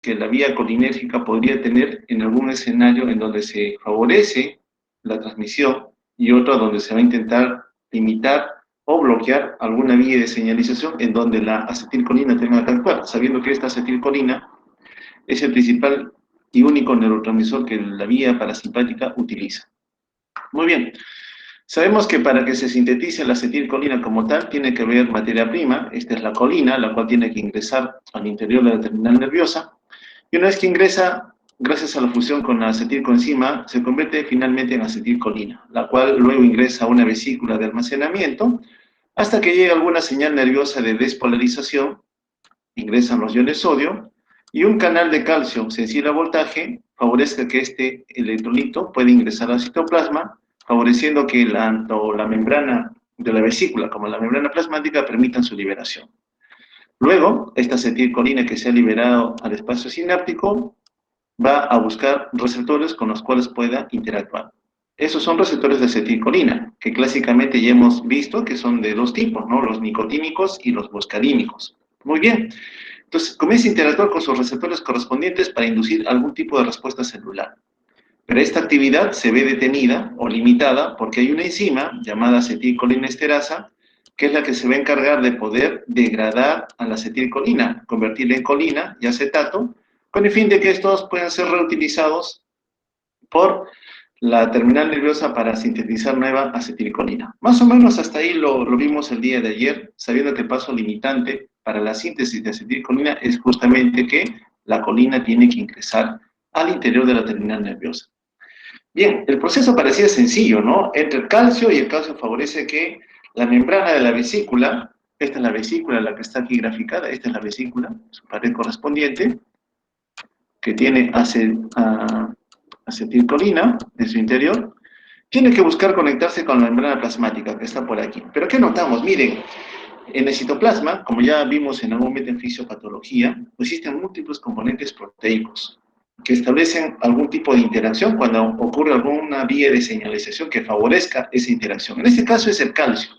que la vía colinérgica podría tener en algún escenario en donde se favorece la transmisión y otro donde se va a intentar limitar o bloquear alguna vía de señalización en donde la acetilcolina tenga que actuar, sabiendo que esta acetilcolina es el principal y único neurotransmisor que la vía parasimpática utiliza. Muy bien. Sabemos que para que se sintetice la acetilcolina como tal, tiene que haber materia prima, esta es la colina, la cual tiene que ingresar al interior de la terminal nerviosa, y una vez que ingresa, gracias a la fusión con la acetilcoenzima, se convierte finalmente en acetilcolina, la cual luego ingresa a una vesícula de almacenamiento, hasta que llega alguna señal nerviosa de despolarización, ingresan los iones sodio, y un canal de calcio sensible a voltaje favorezca que este electrolito pueda ingresar al citoplasma, favoreciendo que tanto la membrana de la vesícula como la membrana plasmática permitan su liberación. Luego, esta acetilcolina que se ha liberado al espacio sináptico va a buscar receptores con los cuales pueda interactuar. Esos son receptores de acetilcolina, que clásicamente ya hemos visto que son de dos tipos, ¿no? Los nicotínicos y los muscarínicos. Muy bien. Entonces, comienza a interactuar con sus receptores correspondientes para inducir algún tipo de respuesta celular. Pero esta actividad se ve detenida o limitada porque hay una enzima llamada acetilcolinesterasa, que es la que se va a encargar de poder degradar a la acetilcolina, convertirla en colina y acetato, con el fin de que estos puedan ser reutilizados por la terminal nerviosa para sintetizar nueva acetilcolina. Más o menos hasta ahí lo vimos el día de ayer, sabiendo que el paso limitante para la síntesis de acetilcolina es justamente que la colina tiene que ingresar al interior de la terminal nerviosa. Bien, el proceso parecía sencillo, ¿no? Entra el calcio y el calcio favorece que la membrana de la vesícula, esta es la vesícula, la que está aquí graficada, esta es la vesícula, su pared correspondiente, que tiene acetilcolina en su interior, tiene que buscar conectarse con la membrana plasmática que está por aquí. Pero ¿qué notamos? Miren, en el citoplasma, como ya vimos en algún momento en fisiopatología, existen múltiples componentes proteicos que establecen algún tipo de interacción cuando ocurre alguna vía de señalización que favorezca esa interacción. En este caso es el calcio.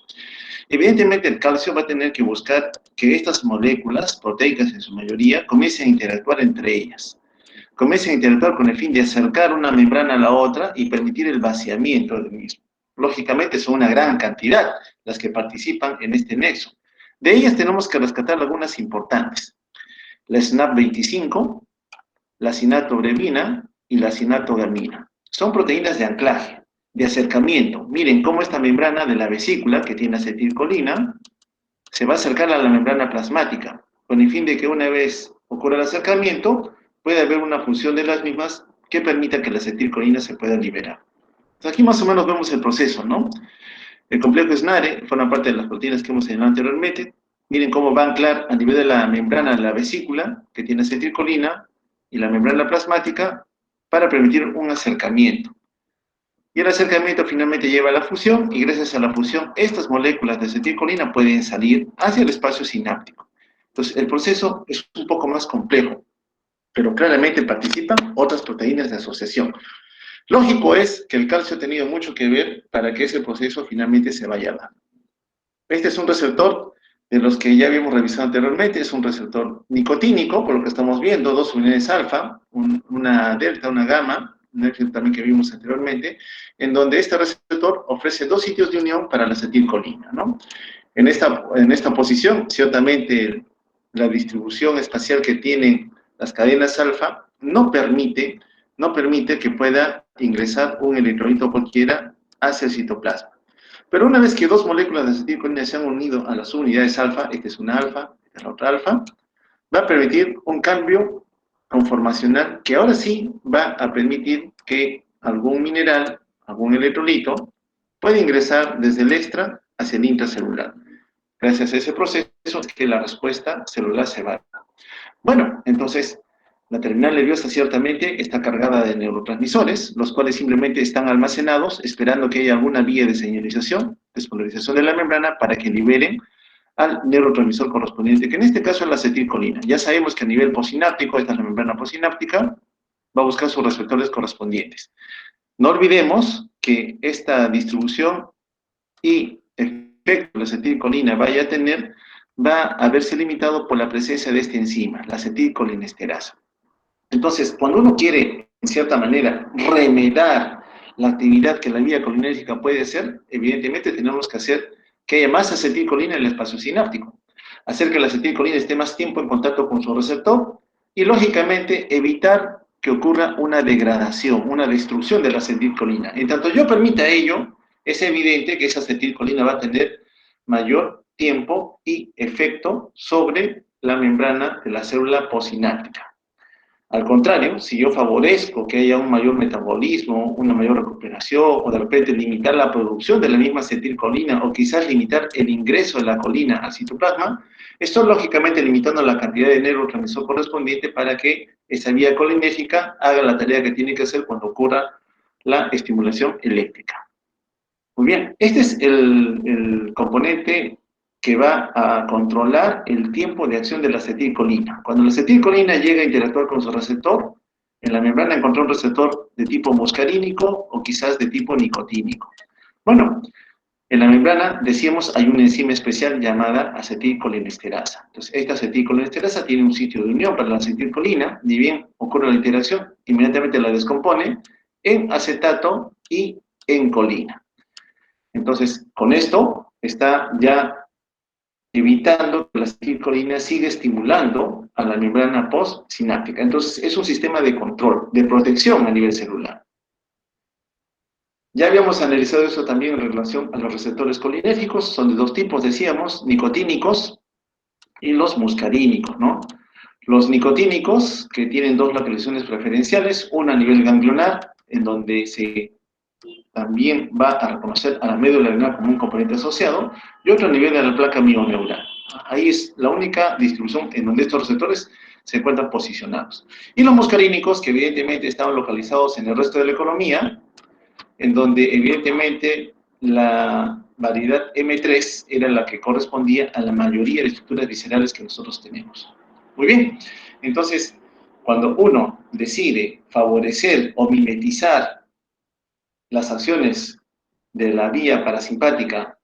Evidentemente el calcio va a tener que buscar que estas moléculas proteicas en su mayoría comiencen a interactuar entre ellas. Comiencen a interactuar con el fin de acercar una membrana a la otra y permitir el vaciamiento del mismo. Lógicamente son una gran cantidad las que participan en este nexo. De ellas tenemos que rescatar algunas importantes. La SNAP25, la sinatobrevina y la sinatogamina. Son proteínas de anclaje, de acercamiento. Miren cómo esta membrana de la vesícula, que tiene acetilcolina, se va a acercar a la membrana plasmática, con el fin de que una vez ocurra el acercamiento, puede haber una función de las mismas que permita que la acetilcolina se pueda liberar. Entonces aquí más o menos vemos el proceso, ¿no? El complejo SNARE forma parte de las proteínas que hemos señalado anteriormente. Miren cómo va a anclar a nivel de la membrana de la vesícula, que tiene acetilcolina, y la membrana plasmática, para permitir un acercamiento. Y el acercamiento finalmente lleva a la fusión, y gracias a la fusión, estas moléculas de acetilcolina pueden salir hacia el espacio sináptico. Entonces, el proceso es un poco más complejo, pero claramente participan otras proteínas de asociación. Lógico es que el calcio ha tenido mucho que ver para que ese proceso finalmente se vaya a dar. Este es un receptor de los que ya habíamos revisado anteriormente, es un receptor nicotínico, por lo que estamos viendo, dos unidades alfa, una delta, una gamma, también que vimos anteriormente, en donde este receptor ofrece dos sitios de unión para la acetilcolina, ¿no? En esta posición, ciertamente la distribución espacial que tienen las cadenas alfa no permite que pueda ingresar un electrolito cualquiera hacia el citoplasma. Pero una vez que dos moléculas de acetilcolina se han unido a las unidades alfa, esta es una alfa, esta es la otra alfa, va a permitir un cambio conformacional que ahora sí va a permitir que algún mineral, algún electrolito, pueda ingresar desde el extra hacia el intracelular. Gracias a ese proceso es que la respuesta celular se va. Bueno, entonces, la terminal nerviosa ciertamente está cargada de neurotransmisores, los cuales simplemente están almacenados esperando que haya alguna vía de señalización, despolarización de la membrana para que liberen al neurotransmisor correspondiente, que en este caso es la acetilcolina. Ya sabemos que a nivel posináptico, esta es la membrana posináptica, va a buscar sus receptores correspondientes. No olvidemos que esta distribución y efecto que la acetilcolina vaya a tener va a verse limitado por la presencia de esta enzima, la acetilcolinesterasa. Entonces, cuando uno quiere, en cierta manera, remedar la actividad que la vía colinérgica puede hacer, evidentemente tenemos que hacer que haya más acetilcolina en el espacio sináptico, hacer que la acetilcolina esté más tiempo en contacto con su receptor y, lógicamente, evitar que ocurra una degradación, una destrucción de la acetilcolina. En tanto yo permita ello, es evidente que esa acetilcolina va a tener mayor tiempo y efecto sobre la membrana de la célula postsináptica. Al contrario, si yo favorezco que haya un mayor metabolismo, una mayor recuperación, o de repente limitar la producción de la misma acetilcolina, o quizás limitar el ingreso de la colina al citoplasma, estoy lógicamente limitando la cantidad de neurotransmisor correspondiente para que esa vía colinérgica haga la tarea que tiene que hacer cuando ocurra la estimulación eléctrica. Muy bien, este es el componente que va a controlar el tiempo de acción de la acetilcolina. Cuando la acetilcolina llega a interactuar con su receptor, en la membrana encontró un receptor de tipo muscarínico o quizás de tipo nicotínico. Bueno, en la membrana, decíamos, hay una enzima especial llamada acetilcolinesterasa. Entonces, esta acetilcolinesterasa tiene un sitio de unión para la acetilcolina, ni bien ocurre la interacción, inmediatamente la descompone en acetato y en colina. Entonces, con esto está ya evitando que la acetilcolina siga estimulando a la membrana postsináptica. Entonces, es un sistema de control, de protección a nivel celular. Ya habíamos analizado eso también en relación a los receptores colinérgicos, son de dos tipos, decíamos, nicotínicos y los muscarínicos, ¿no? Los nicotínicos, que tienen dos localizaciones preferenciales, una a nivel ganglionar, en donde se también va a reconocer a la médula adrenal como un componente asociado, y otro a nivel de la placa mioneural. Ahí es la única distribución en donde estos receptores se encuentran posicionados. Y los muscarínicos, que evidentemente estaban localizados en el resto de la economía, en donde evidentemente la variedad M3 era la que correspondía a la mayoría de estructuras viscerales que nosotros tenemos. Muy bien, entonces, cuando uno decide favorecer o mimetizar las acciones de la vía parasimpática,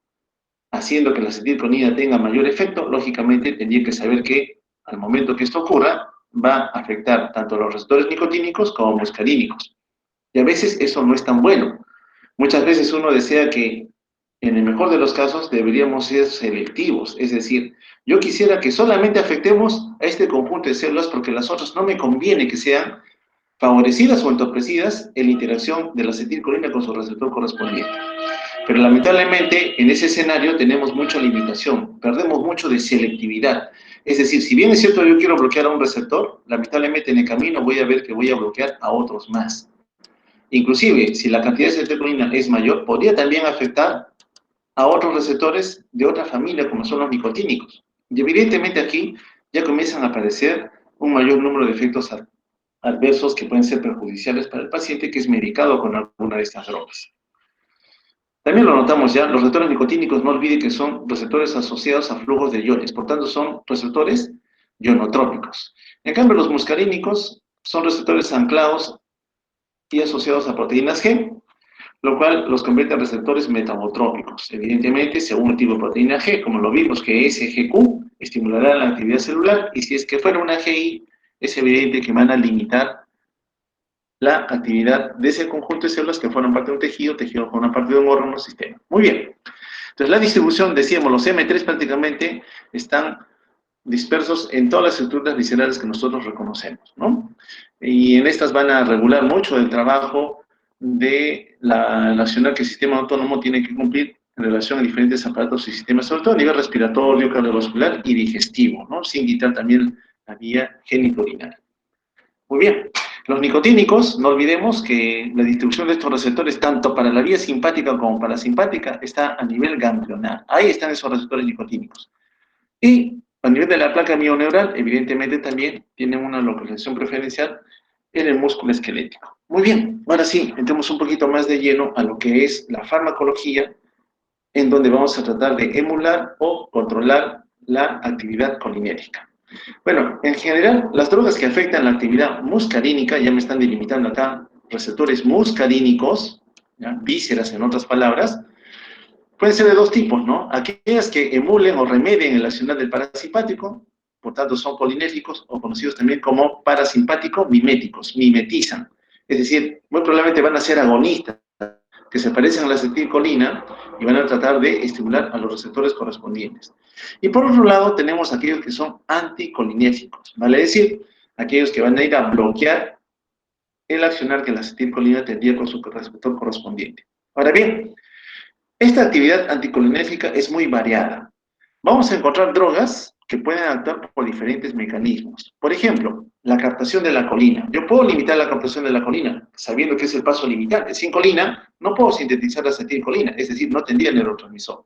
haciendo que la acetilcolina tenga mayor efecto, lógicamente tendría que saber que al momento que esto ocurra, va a afectar tanto a los receptores nicotínicos como muscarínicos. Y a veces eso no es tan bueno. Muchas veces uno desea que, en el mejor de los casos, deberíamos ser selectivos. Es decir, yo quisiera que solamente afectemos a este conjunto de células porque las otras no me conviene que sean favorecidas o entorpecidas en la interacción de la acetilcolina con su receptor correspondiente. Pero lamentablemente en ese escenario tenemos mucha limitación, perdemos mucho de selectividad. Es decir, si bien es cierto yo quiero bloquear a un receptor, lamentablemente en el camino voy a ver que voy a bloquear a otros más. Inclusive, si la cantidad de acetilcolina es mayor, podría también afectar a otros receptores de otra familia, como son los nicotínicos. Y evidentemente aquí ya comienzan a aparecer un mayor número de efectos adversos que pueden ser perjudiciales para el paciente que es medicado con alguna de estas drogas. También lo notamos ya, los receptores nicotínicos, no olvide que son receptores asociados a flujos de iones, por tanto son receptores ionotrópicos. En cambio, los muscarínicos son receptores anclados y asociados a proteínas G, lo cual los convierte en receptores metabotrópicos. Evidentemente, según el tipo de proteína G, como lo vimos, que SGQ estimulará la actividad celular, y si es que fuera una GI, es evidente que van a limitar la actividad de ese conjunto de células que forman parte de un tejido que forman parte de un órgano sistema. Muy bien. Entonces, la distribución, decíamos, los M3 prácticamente están dispersos en todas las estructuras viscerales que nosotros reconocemos, ¿no? Y en estas van a regular mucho el trabajo de la nacional que el sistema autónomo tiene que cumplir en relación a diferentes aparatos y sistemas, sobre todo a nivel respiratorio, cardiovascular y digestivo, ¿no? Sin quitar también la vía genitourinaria. Muy bien. Los nicotínicos, no olvidemos que la distribución de estos receptores, tanto para la vía simpática como parasimpática, está a nivel ganglionar. Ahí están esos receptores nicotínicos. Y a nivel de la placa mioneural, evidentemente también tienen una localización preferencial en el músculo esquelético. Muy bien, ahora sí, entremos un poquito más de lleno a lo que es la farmacología, en donde vamos a tratar de emular o controlar la actividad colinérgica. Bueno, en general, las drogas que afectan la actividad muscarínica, ya me están delimitando acá, receptores muscarínicos, ¿ya? Vísceras en otras palabras, pueden ser de dos tipos, ¿no? Aquellas que emulen o remedien el accionar del parasimpático por tanto son polinérgicos o conocidos también como parasimpático-miméticos, mimetizan. Es decir, muy probablemente van a ser agonistas que se parecen a la acetilcolina y van a tratar de estimular a los receptores correspondientes. Y por otro lado, tenemos aquellos que son anticolinérgicos, vale decir, aquellos que van a ir a bloquear el accionar que la acetilcolina tendría con su receptor correspondiente. Ahora bien, esta actividad anticolinérgica es muy variada. Vamos a encontrar drogas que pueden actuar por diferentes mecanismos. Por ejemplo, la captación de la colina. Yo puedo limitar la captación de la colina, sabiendo que es el paso limitante. Sin colina, no puedo sintetizar la acetilcolina, es decir, no tendría neurotransmisor.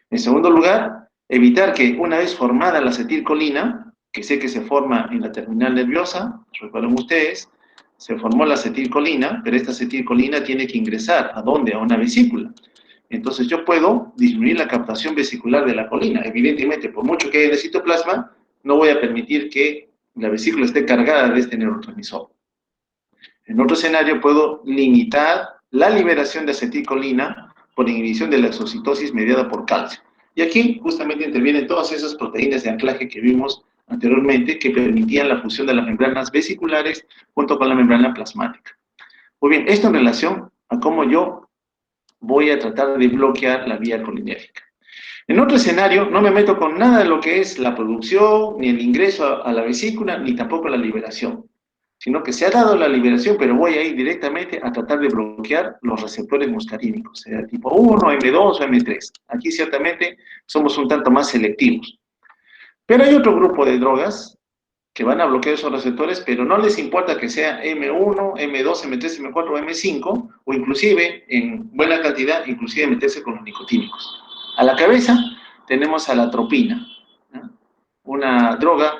En segundo lugar, evitar que una vez formada la acetilcolina, que sé que se forma en la terminal nerviosa, recuerden ustedes, se formó la acetilcolina, pero esta acetilcolina tiene que ingresar, ¿a dónde? A una vesícula. Entonces yo puedo disminuir la captación vesicular de la colina. Evidentemente, por mucho que haya de citoplasma, no voy a permitir que la vesícula esté cargada de este neurotransmisor. En otro escenario puedo limitar la liberación de acetilcolina por inhibición de la exocitosis mediada por calcio. Y aquí justamente intervienen todas esas proteínas de anclaje que vimos anteriormente que permitían la fusión de las membranas vesiculares junto con la membrana plasmática. Muy bien, esto en relación a cómo yo voy a tratar de bloquear la vía colinérgica. En otro escenario, no me meto con nada de lo que es la producción, ni el ingreso a la vesícula, ni tampoco la liberación, sino que se ha dado la liberación, pero voy a ir directamente a tratar de bloquear los receptores muscarínicos, sea tipo 1, M2 o M3. Aquí ciertamente somos un tanto más selectivos. Pero hay otro grupo de drogas que van a bloquear esos receptores, pero no les importa que sea M1, M2, M3, M4 o M5, o inclusive, en buena cantidad, inclusive meterse con los nicotínicos. A la cabeza tenemos a la atropina, ¿no? Una droga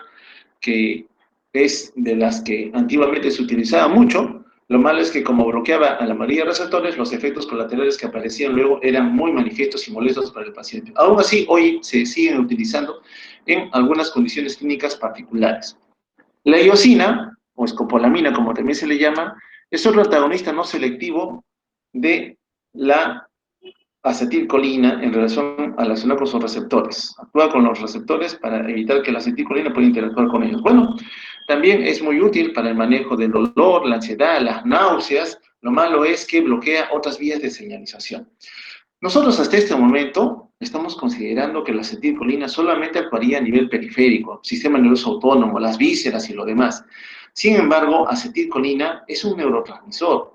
que es de las que antiguamente se utilizaba mucho. Lo malo es que como bloqueaba a la mayoría de receptores, los efectos colaterales que aparecían luego eran muy manifiestos y molestos para el paciente. Aún así, hoy se siguen utilizando en algunas condiciones clínicas particulares. La iosina, o escopolamina como también se le llama, es otro antagonista no selectivo de la acetilcolina en relación a la zona con sus receptores. Actúa con los receptores para evitar que la acetilcolina pueda interactuar con ellos. Bueno, también es muy útil para el manejo del dolor, la ansiedad, las náuseas. Lo malo es que bloquea otras vías de señalización. Nosotros hasta este momento estamos considerando que la acetilcolina solamente actuaría a nivel periférico, sistema nervioso autónomo, las vísceras y lo demás. Sin embargo, acetilcolina es un neurotransmisor.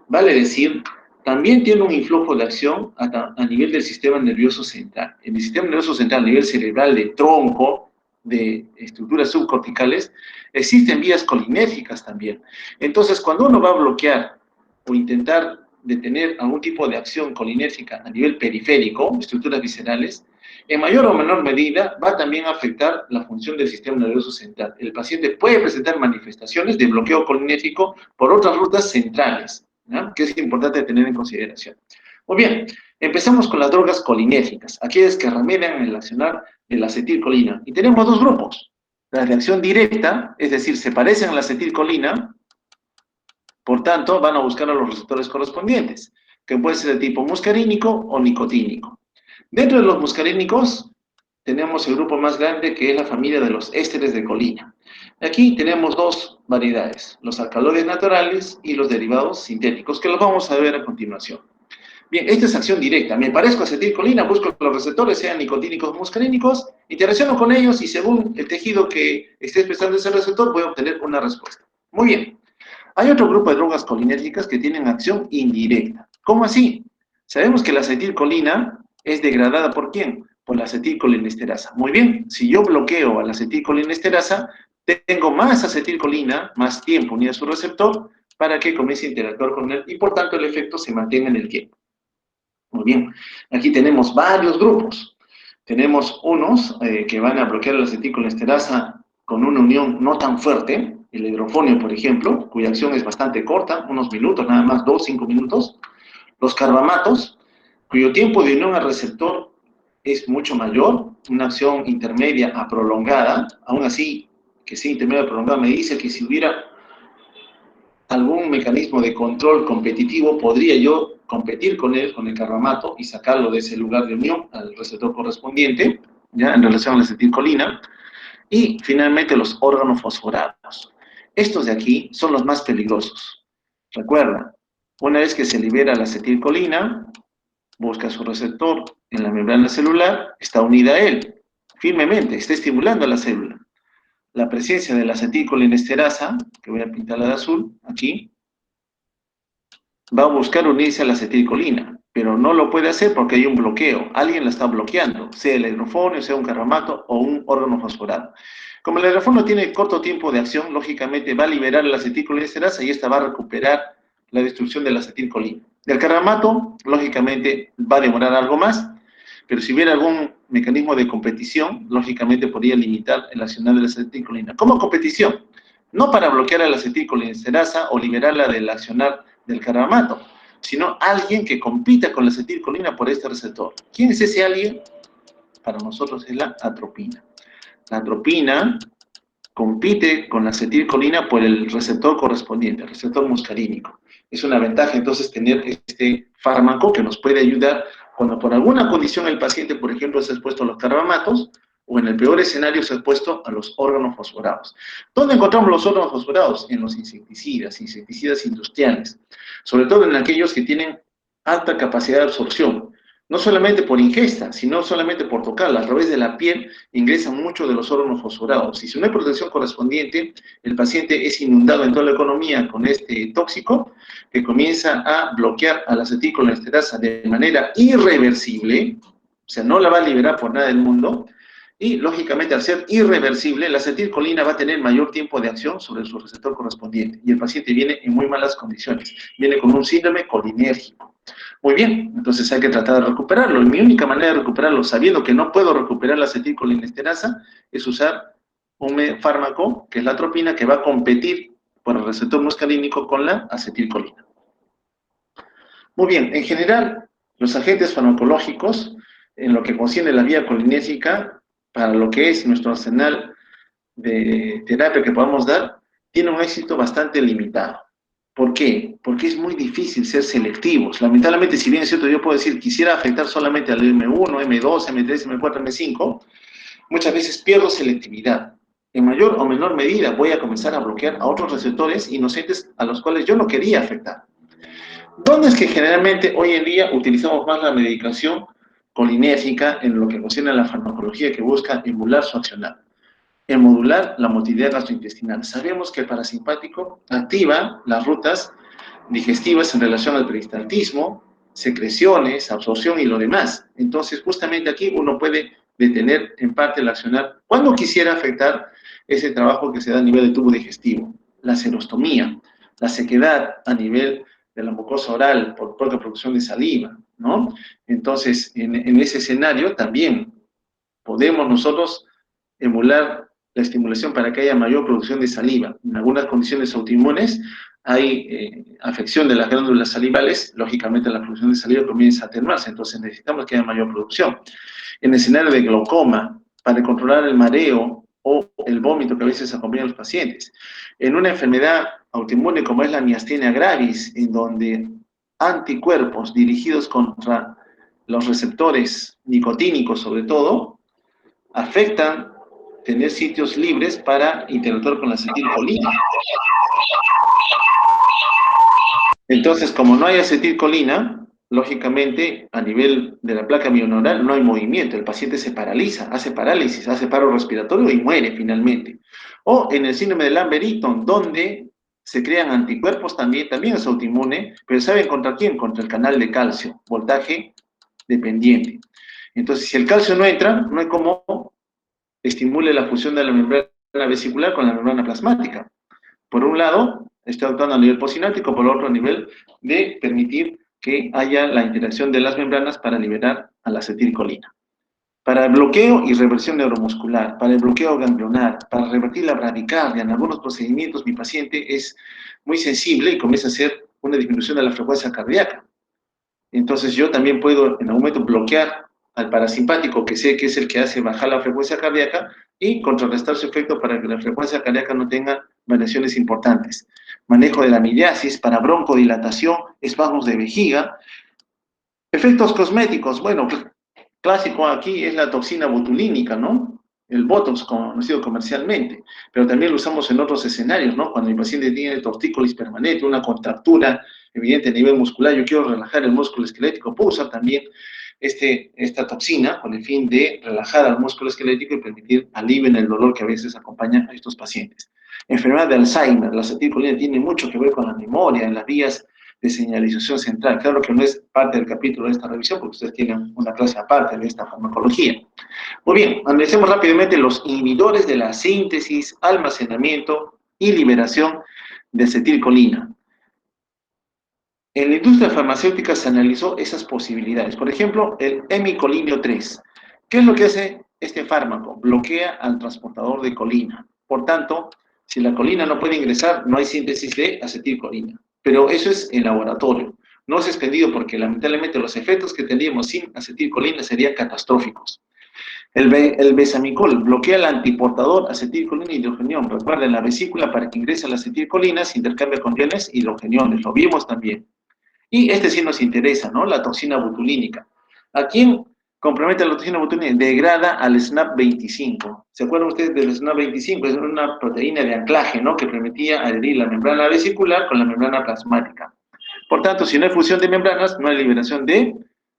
Vale decir, también tiene un influjo de acción a nivel del sistema nervioso central. En el sistema nervioso central, a nivel cerebral, de tronco, de estructuras subcorticales, existen vías colinérgicas también. Entonces, cuando uno va a bloquear o intentar detener algún tipo de acción colinérgica a nivel periférico, estructuras viscerales, en mayor o menor medida va también a afectar la función del sistema nervioso central. El paciente puede presentar manifestaciones de bloqueo colinérgico por otras rutas centrales, ¿no? Que es importante tener en consideración. Muy bien, empezamos con las drogas colinérgicas, aquellas que remedian el accionar de la acetilcolina. Y tenemos dos grupos. La reacción directa, es decir, se parecen a la acetilcolina, por tanto, van a buscar a los receptores correspondientes, que pueden ser de tipo muscarínico o nicotínico. Dentro de los muscarínicos, tenemos el grupo más grande, que es la familia de los ésteres de colina. Aquí tenemos dos variedades, los alcaloides naturales y los derivados sintéticos, que los vamos a ver a continuación. Bien, esta es acción directa. Me parezco a acetilcolina, busco que los receptores sean nicotínicos o muscarínicos, interacciono con ellos y según el tejido que esté expresando ese receptor, voy a obtener una respuesta. Muy bien. Hay otro grupo de drogas colinérgicas que tienen acción indirecta. ¿Cómo así? Sabemos que la acetilcolina es degradada ¿por quién? Por la acetilcolinesterasa. Muy bien, si yo bloqueo a la acetilcolinesterasa, tengo más acetilcolina, más tiempo unida a su receptor, para que comience a interactuar con él y por tanto el efecto se mantenga en el tiempo. Muy bien, aquí tenemos varios grupos. Tenemos unos que van a bloquear la acetilcolinesterasa con una unión no tan fuerte, el hidrofonio, por ejemplo, cuya acción es bastante corta, unos minutos, nada más 2, 5 minutos. Los carbamatos, cuyo tiempo de unión al receptor es mucho mayor, una acción intermedia a prolongada. Aún así, que sea intermedia a prolongada me dice que si hubiera algún mecanismo de control competitivo, podría yo competir con él, con el carbamato, y sacarlo de ese lugar de unión al receptor correspondiente, ¿ya? En relación a la acetilcolina. Y finalmente los órganos fosforados. Estos de aquí son los más peligrosos. Recuerda, una vez que se libera la acetilcolina, busca su receptor en la membrana celular, está unida a él, firmemente, está estimulando a la célula. La presencia de la acetilcolinesterasa, que voy a pintarla de azul, aquí, va a buscar unirse a la acetilcolina, pero no lo puede hacer porque hay un bloqueo. Alguien la está bloqueando, sea el hidrofonio, sea un carromato o un órgano fosforado. Como el hidrofonio tiene corto tiempo de acción, lógicamente va a liberar la acetilcolinesterasa y esta va a recuperar la destrucción de la acetilcolina. Del carromato, lógicamente, va a demorar algo más, pero si hubiera algún mecanismo de competición, lógicamente podría limitar el accionar de la acetilcolina. ¿Cómo competición? No para bloquear a la acetilcolinesterasa o liberarla del accionar del carbomato, sino alguien que compita con la acetilcolina por este receptor. ¿Quién es ese alguien? Para nosotros es la atropina. La atropina compite con la acetilcolina por el receptor correspondiente, el receptor muscarínico. Es una ventaja entonces tener este fármaco que nos puede ayudar cuando por alguna condición el paciente, por ejemplo, se ha expuesto a los carbamatos o en el peor escenario se ha expuesto a los órganos fosforados. ¿Dónde encontramos los órganos fosforados? En los insecticidas industriales, sobre todo en aquellos que tienen alta capacidad de absorción, no solamente por ingesta, sino solamente por tocarla, a través de la piel ingresan muchos de los órganos fosforados. Y si no hay protección correspondiente, el paciente es inundado en toda la economía con este tóxico que comienza a bloquear a la acetilcolinesterasa de manera irreversible, o sea, no la va a liberar por nada del mundo, y lógicamente al ser irreversible, la acetilcolina va a tener mayor tiempo de acción sobre su receptor correspondiente, y el paciente viene en muy malas condiciones, viene con un síndrome colinérgico. Muy bien, entonces hay que tratar de recuperarlo. Y mi única manera de recuperarlo, sabiendo que no puedo recuperar la acetilcolinesterasa, es usar un fármaco, que es la atropina, que va a competir por el receptor muscarínico con la acetilcolina. Muy bien, en general, los agentes farmacológicos, en lo que concierne la vía colinérgica, para lo que es nuestro arsenal de terapia que podamos dar, tiene un éxito bastante limitado. ¿Por qué? Porque es muy difícil ser selectivos. Lamentablemente, si bien es cierto, yo puedo decir, quisiera afectar solamente al M1, M2, M3, M4, M5, muchas veces pierdo selectividad. En mayor o menor medida voy a comenzar a bloquear a otros receptores inocentes a los cuales yo no quería afectar. ¿Dónde es que generalmente hoy en día utilizamos más la medicación colinérgica en lo que concierne a la farmacología que busca emular su accionar? En modular la motilidad gastrointestinal. Sabemos que el parasimpático activa las rutas digestivas en relación al peristaltismo, secreciones, absorción y lo demás. Entonces, justamente aquí uno puede detener en parte el accionar cuando quisiera afectar ese trabajo que se da a nivel del tubo digestivo. La serostomía, la sequedad a nivel de la mucosa oral por poca producción de saliva, ¿no? Entonces, en ese escenario también podemos nosotros emular la estimulación para que haya mayor producción de saliva. En algunas condiciones autoinmunes hay afección de las glándulas salivales, lógicamente la producción de saliva comienza a atenuarse, entonces necesitamos que haya mayor producción. En el escenario de glaucoma, para controlar el mareo o el vómito que a veces acompaña a los pacientes. En una enfermedad autoinmune como es la miastenia gravis, en donde anticuerpos dirigidos contra los receptores nicotínicos sobre todo, afectan tener sitios libres para interactuar con la acetilcolina. Entonces, como no hay acetilcolina, lógicamente, a nivel de la placa mioneural no hay movimiento, el paciente se paraliza, hace parálisis, hace paro respiratorio y muere finalmente. O en el síndrome de Lambert-Eaton, donde se crean anticuerpos también es autoinmune, pero ¿saben contra quién? Contra el canal de calcio, voltaje dependiente. Entonces, si el calcio no entra, no hay cómo estimule la fusión de la membrana vesicular con la membrana plasmática. Por un lado, está actuando a nivel postsináptico, por otro a nivel de permitir que haya la interacción de las membranas para liberar a la acetilcolina. Para el bloqueo y reversión neuromuscular, para el bloqueo ganglionar, para revertir la bradicardia, en algunos procedimientos mi paciente es muy sensible y comienza a hacer una disminución de la frecuencia cardíaca. Entonces yo también puedo en algún momento bloquear al parasimpático, que sé que es el que hace bajar la frecuencia cardíaca, y contrarrestar su efecto para que la frecuencia cardíaca no tenga variaciones importantes. Manejo de la midiasis para broncodilatación, espasmos de vejiga. Efectos cosméticos, bueno, clásico aquí es la toxina botulínica, ¿no? el Botox conocido comercialmente, pero también lo usamos en otros escenarios, ¿no? Cuando mi paciente tiene tortícolis permanente, una contractura evidente a nivel muscular, yo quiero relajar el músculo esquelético, puedo usar también esta toxina con el fin de relajar al músculo esquelético y permitir alivio en el dolor que a veces acompaña a estos pacientes. Enfermedad de Alzheimer, la acetilcolina tiene mucho que ver con la memoria, en las vías de señalización central. Claro que no es parte del capítulo de esta revisión, porque ustedes tienen una clase aparte de esta farmacología. Muy bien, analicemos rápidamente los inhibidores de la síntesis, almacenamiento y liberación de acetilcolina. En la industria farmacéutica se analizó esas posibilidades. Por ejemplo, el hemicolinio 3. ¿Qué es lo que hace este fármaco? Bloquea al transportador de colina. Por tanto, si la colina no puede ingresar, no hay síntesis de acetilcolina. Pero eso es en laboratorio. No es extendido porque lamentablemente los efectos que tendríamos sin acetilcolina serían catastróficos. El besamicol bloquea el antiportador acetilcolina y hidrogenión. Recuerden, la vesícula para que ingrese la acetilcolina se intercambia con iones hidrogeniones. Lo vimos también. Y este sí nos interesa, ¿no? La toxina botulínica. ¿A quién compromete la toxina botulínica? Degrada al SNAP25. ¿Se acuerdan ustedes del SNAP25? Es una proteína de anclaje, ¿no? Que permitía adherir la membrana vesicular con la membrana plasmática. Por tanto, si no hay fusión de membranas, no hay liberación de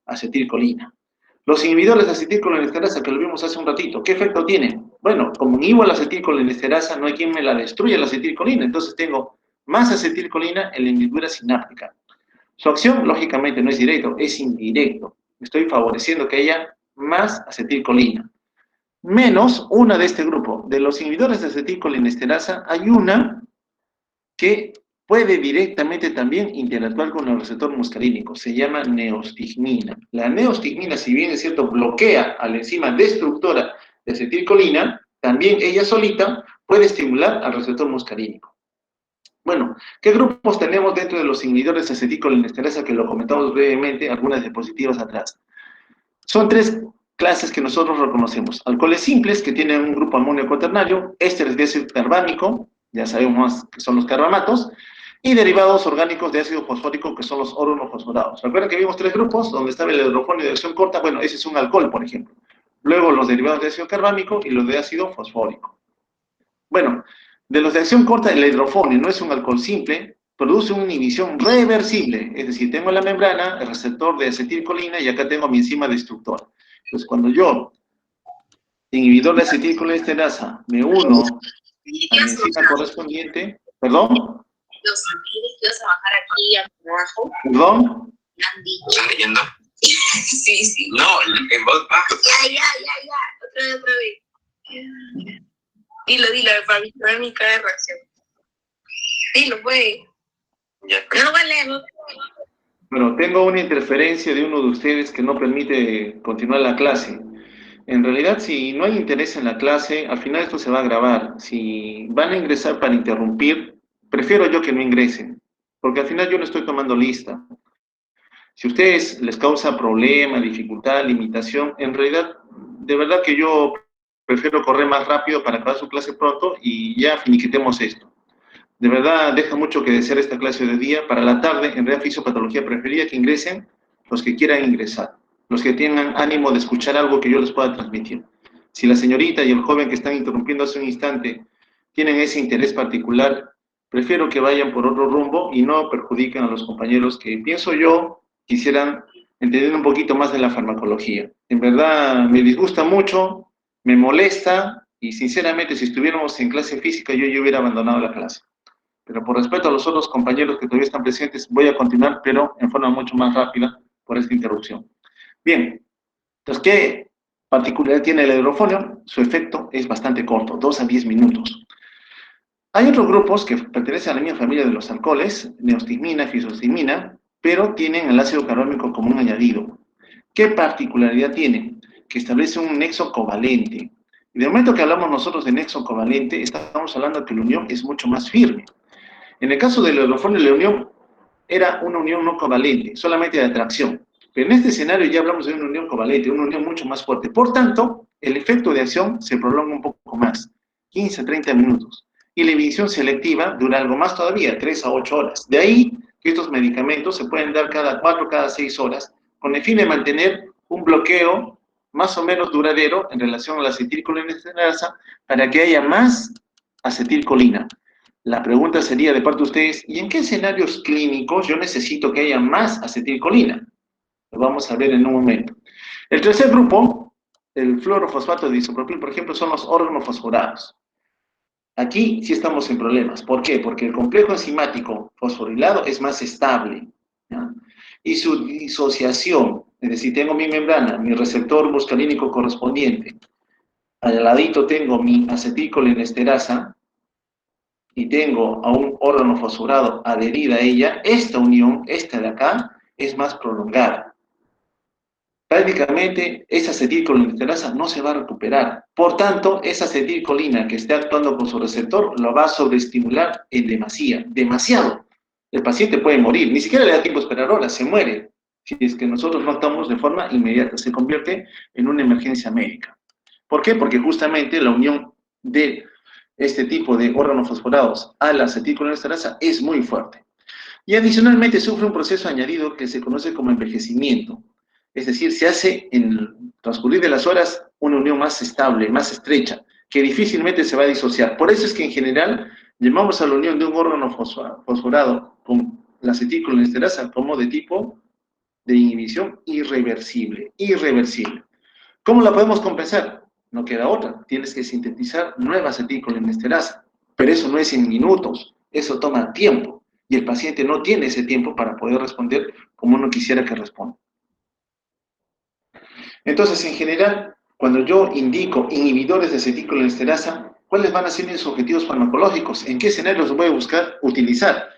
acetilcolina. Los inhibidores de acetilcolinesterasa, que lo vimos hace un ratito, ¿qué efecto tienen? Bueno, como inhibo la acetilcolinesterasa, no hay quien me la destruya la acetilcolina, entonces tengo más acetilcolina en la hendidura sináptica. Su acción, lógicamente, no es directo, es indirecto. Estoy favoreciendo que haya más acetilcolina. Menos una de este grupo. De los inhibidores de acetilcolinesterasa, hay una que puede directamente también interactuar con el receptor muscarínico. Se llama neostigmina. La neostigmina, si bien es cierto, bloquea a la enzima destructora de acetilcolina, también ella solita puede estimular al receptor muscarínico. Bueno, ¿qué grupos tenemos dentro de los inhibidores de acetilcolinesterasa que lo comentamos brevemente, algunas diapositivas atrás? Son tres clases que nosotros reconocemos. Alcoholes simples, que tienen un grupo amonio cuaternario, ésteres de ácido carbámico, ya sabemos que son los carbamatos, y derivados orgánicos de ácido fosfórico, que son los organofosforados. ¿Recuerdan que vimos tres grupos? Donde estaba el hidrofonio de acción corta, bueno, ese es un alcohol, por ejemplo. Luego los derivados de ácido carbámico y los de ácido fosfórico. Bueno, de los de acción corta, el hidrofonio no es un alcohol simple, produce una inhibición reversible, es decir, tengo la membrana, el receptor de acetilcolina y acá tengo mi enzima destructora. Entonces, cuando yo, inhibidor de acetilcolinesterasa, me uno a mi enzima correspondiente, ¿perdón? Los amigos que vas a bajar aquí a abajo. ¿Perdón? Me han dicho. ¿Estás leyendo? Sí, sí. No, en voz baja. Ya. Otra vez. Dilo, para ver mi cara de reacción. Dilo, pues. Ya. No vale. Bueno, tengo una interferencia de uno de ustedes que no permite continuar la clase. En realidad, si no hay interés en la clase, al final esto se va a grabar. Si van a ingresar para interrumpir, prefiero yo que no ingresen, porque al final yo no estoy tomando lista. Si a ustedes les causa problema, dificultad, limitación, en realidad, de verdad que yo prefiero correr más rápido para acabar su clase pronto y ya finiquitemos esto. De verdad, deja mucho que desear esta clase de día. Para la tarde, en realidad, fisiopatología preferiría que ingresen los que quieran ingresar, los que tengan ánimo de escuchar algo que yo les pueda transmitir. Si la señorita y el joven que están interrumpiendo hace un instante tienen ese interés particular, prefiero que vayan por otro rumbo y no perjudiquen a los compañeros que, pienso yo, quisieran entender un poquito más de la farmacología. En verdad, me disgusta mucho, me molesta y, sinceramente, si estuviéramos en clase física, yo hubiera abandonado la clase. Pero por respeto a los otros compañeros que todavía están presentes, voy a continuar, pero en forma mucho más rápida por esta interrupción. Bien, entonces, ¿qué particularidad tiene el hidrofonio? Su efecto es bastante corto, 2 a 10 minutos. Hay otros grupos que pertenecen a la misma familia de los alcoholes, neostigmina, fisostigmina, pero tienen el ácido carbámico como un añadido. ¿Qué particularidad tienen? Que establece un nexo covalente. Y de momento que hablamos nosotros de nexo covalente, estamos hablando de que la unión es mucho más firme. En el caso del hidrofonio, la unión era una unión no covalente, solamente de atracción. Pero en este escenario ya hablamos de una unión covalente, una unión mucho más fuerte. Por tanto, el efecto de acción se prolonga un poco más, 15 a 30 minutos. Y la inhibición selectiva dura algo más todavía, 3 a 8 horas. De ahí que estos medicamentos se pueden dar cada 4, cada 6 horas, con el fin de mantener un bloqueo más o menos duradero en relación a la acetilcolinesterasa para que haya más acetilcolina. La pregunta sería de parte de ustedes, ¿y en qué escenarios clínicos yo necesito que haya más acetilcolina? Lo vamos a ver en un momento. El tercer grupo, el fluorofosfato de isopropil, por ejemplo, son los organofosforados. Aquí sí estamos en problemas. ¿Por qué? Porque el complejo enzimático fosforilado es más estable, ¿ya? Y su disociación, es decir, tengo mi membrana, mi receptor muscarínico correspondiente, al ladito tengo mi acetilcolinesterasa y tengo a un órgano fosforado adherida a ella, esta unión, esta de acá, es más prolongada. Prácticamente esa acetilcolinesterasa no se va a recuperar. Por tanto, esa acetilcolina que esté actuando con su receptor lo va a sobreestimular en demasía, demasiado. El paciente puede morir, ni siquiera le da tiempo a esperar horas, se muere. Si es que nosotros no actuamos de forma inmediata, se convierte en una emergencia médica. ¿Por qué? Porque justamente la unión de este tipo de órganos fosforados a la acetilcolinesterasa es muy fuerte. Y adicionalmente sufre un proceso añadido que se conoce como envejecimiento. Es decir, se hace en el transcurrir de las horas una unión más estable, más estrecha, que difícilmente se va a disociar. Por eso es que en general llamamos a la unión de un órgano fosforado con la acetilcolinesterasa como de tipo de inhibición irreversible, irreversible. ¿Cómo la podemos compensar? No queda otra, tienes que sintetizar nueva acetilcolinesterasa, pero eso no es en minutos, eso toma tiempo, y el paciente no tiene ese tiempo para poder responder como uno quisiera que responda. Entonces, en general, cuando yo indico inhibidores de acetilcolinesterasa, ¿cuáles van a ser mis objetivos farmacológicos? ¿En qué escenarios los voy a buscar utilizar?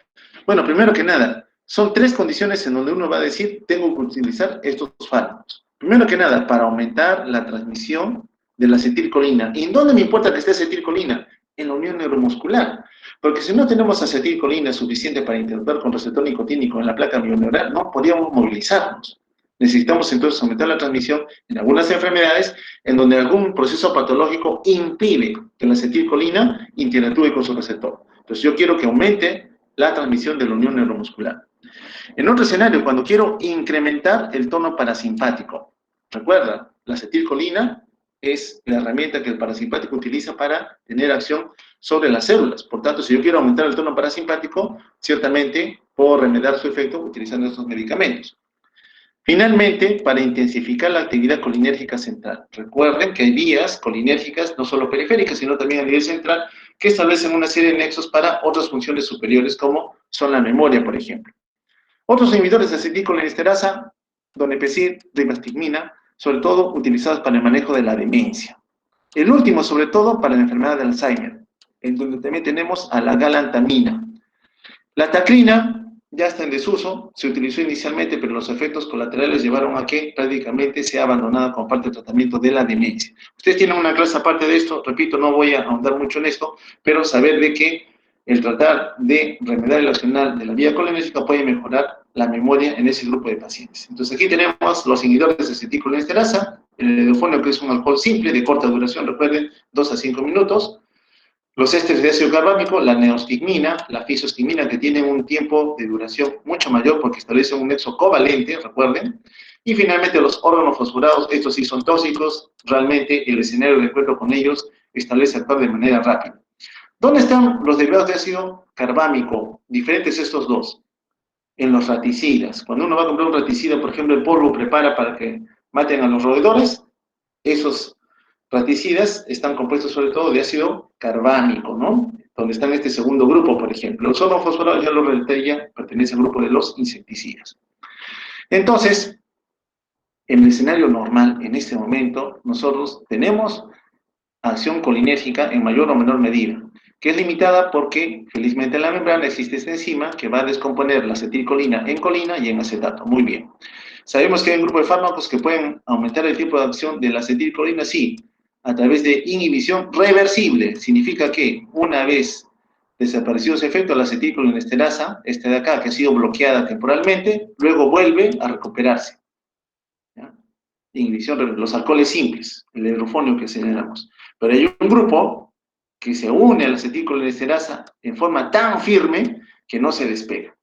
Bueno, primero que nada, son tres condiciones en donde uno va a decir, tengo que utilizar estos fármacos. Primero que nada, para aumentar la transmisión de la acetilcolina. ¿Y en dónde me importa que esté acetilcolina? En la unión neuromuscular. Porque si no tenemos acetilcolina suficiente para interactuar con receptor nicotínico en la placa mioneural, no podríamos movilizarnos. Necesitamos entonces aumentar la transmisión en algunas enfermedades en donde algún proceso patológico impide que la acetilcolina interactúe con su receptor. Entonces yo quiero que aumente la transmisión de la unión neuromuscular. En otro escenario, cuando quiero incrementar el tono parasimpático, recuerda, la acetilcolina es la herramienta que el parasimpático utiliza para tener acción sobre las células. Por tanto, si yo quiero aumentar el tono parasimpático, ciertamente puedo remediar su efecto utilizando estos medicamentos. Finalmente, para intensificar la actividad colinérgica central. Recuerden que hay vías colinérgicas, no solo periféricas, sino también a nivel central, que establecen una serie de nexos para otras funciones superiores, como son la memoria, por ejemplo. Otros inhibidores de acetilcolinesterasa, donepezil, ribastigmina, sobre todo utilizados para el manejo de la demencia. El último, sobre todo, para la enfermedad de Alzheimer, en donde también tenemos a la galantamina. La tacrina ya está en desuso, se utilizó inicialmente, pero los efectos colaterales llevaron a que prácticamente sea abandonada como parte del tratamiento de la demencia. Ustedes tienen una clase aparte de esto, repito, no voy a ahondar mucho en esto, pero saber de que el tratar de remediar el accionar de la vía colinérgica puede mejorar la memoria en ese grupo de pacientes. Entonces aquí tenemos los inhibidores de acetilcolinesterasa, el edofonio, que es un alcohol simple de corta duración, recuerden, 2 a 5 minutos, los ésteres de ácido carbámico, la neostigmina, la fisostigmina, que tienen un tiempo de duración mucho mayor porque establecen un nexo covalente, recuerden. Y finalmente los órganos fosforados, estos sí son tóxicos, realmente el escenario de encuentro con ellos establece actuar de manera rápida. ¿Dónde están los derivados de ácido carbámico? Diferentes estos dos. En los raticidas. Cuando uno va a comprar un raticida, por ejemplo, el polvo prepara para que maten a los roedores, esos raticidas están compuestos sobre todo de ácido carbámico, ¿no? Donde está en este segundo grupo, por ejemplo. Los organofosforados, ya lo relaté, ya pertenece al grupo de los insecticidas. Entonces, en el escenario normal, en este momento, nosotros tenemos acción colinérgica en mayor o menor medida, que es limitada porque, felizmente, en la membrana existe esta enzima que va a descomponer la acetilcolina en colina y en acetato. Muy bien. ¿Sabemos que hay un grupo de fármacos que pueden aumentar el tiempo de acción de la acetilcolina? Sí, a través de inhibición reversible. Significa que una vez desaparecido ese efecto, la acetilcolinesterasa, esta de acá, que ha sido bloqueada temporalmente, luego vuelve a recuperarse. ¿Ya? Inhibición, los alcoholes simples, el hidrofonio que señalamos. Pero hay un grupo que se une a la acetilcolinesterasa en forma tan firme que no se despega.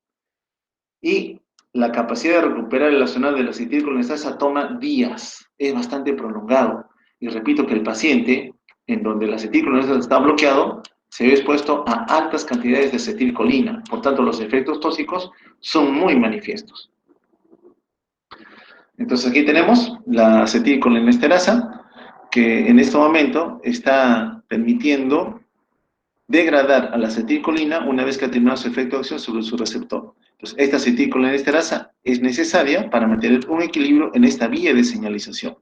Y la capacidad de recuperar el accionar de la acetilcolinesterasa toma días, es bastante prolongado. Y repito que el paciente, en donde la acetilcolinesterasa está bloqueado, se ve expuesto a altas cantidades de acetilcolina. Por tanto, los efectos tóxicos son muy manifiestos. Entonces aquí tenemos la acetilcolinesterasa, que en este momento está permitiendo degradar a la acetilcolina una vez que ha terminado su efecto de acción sobre su receptor. Entonces, esta acetilcolinesterasa es necesaria para mantener un equilibrio en esta vía de señalización.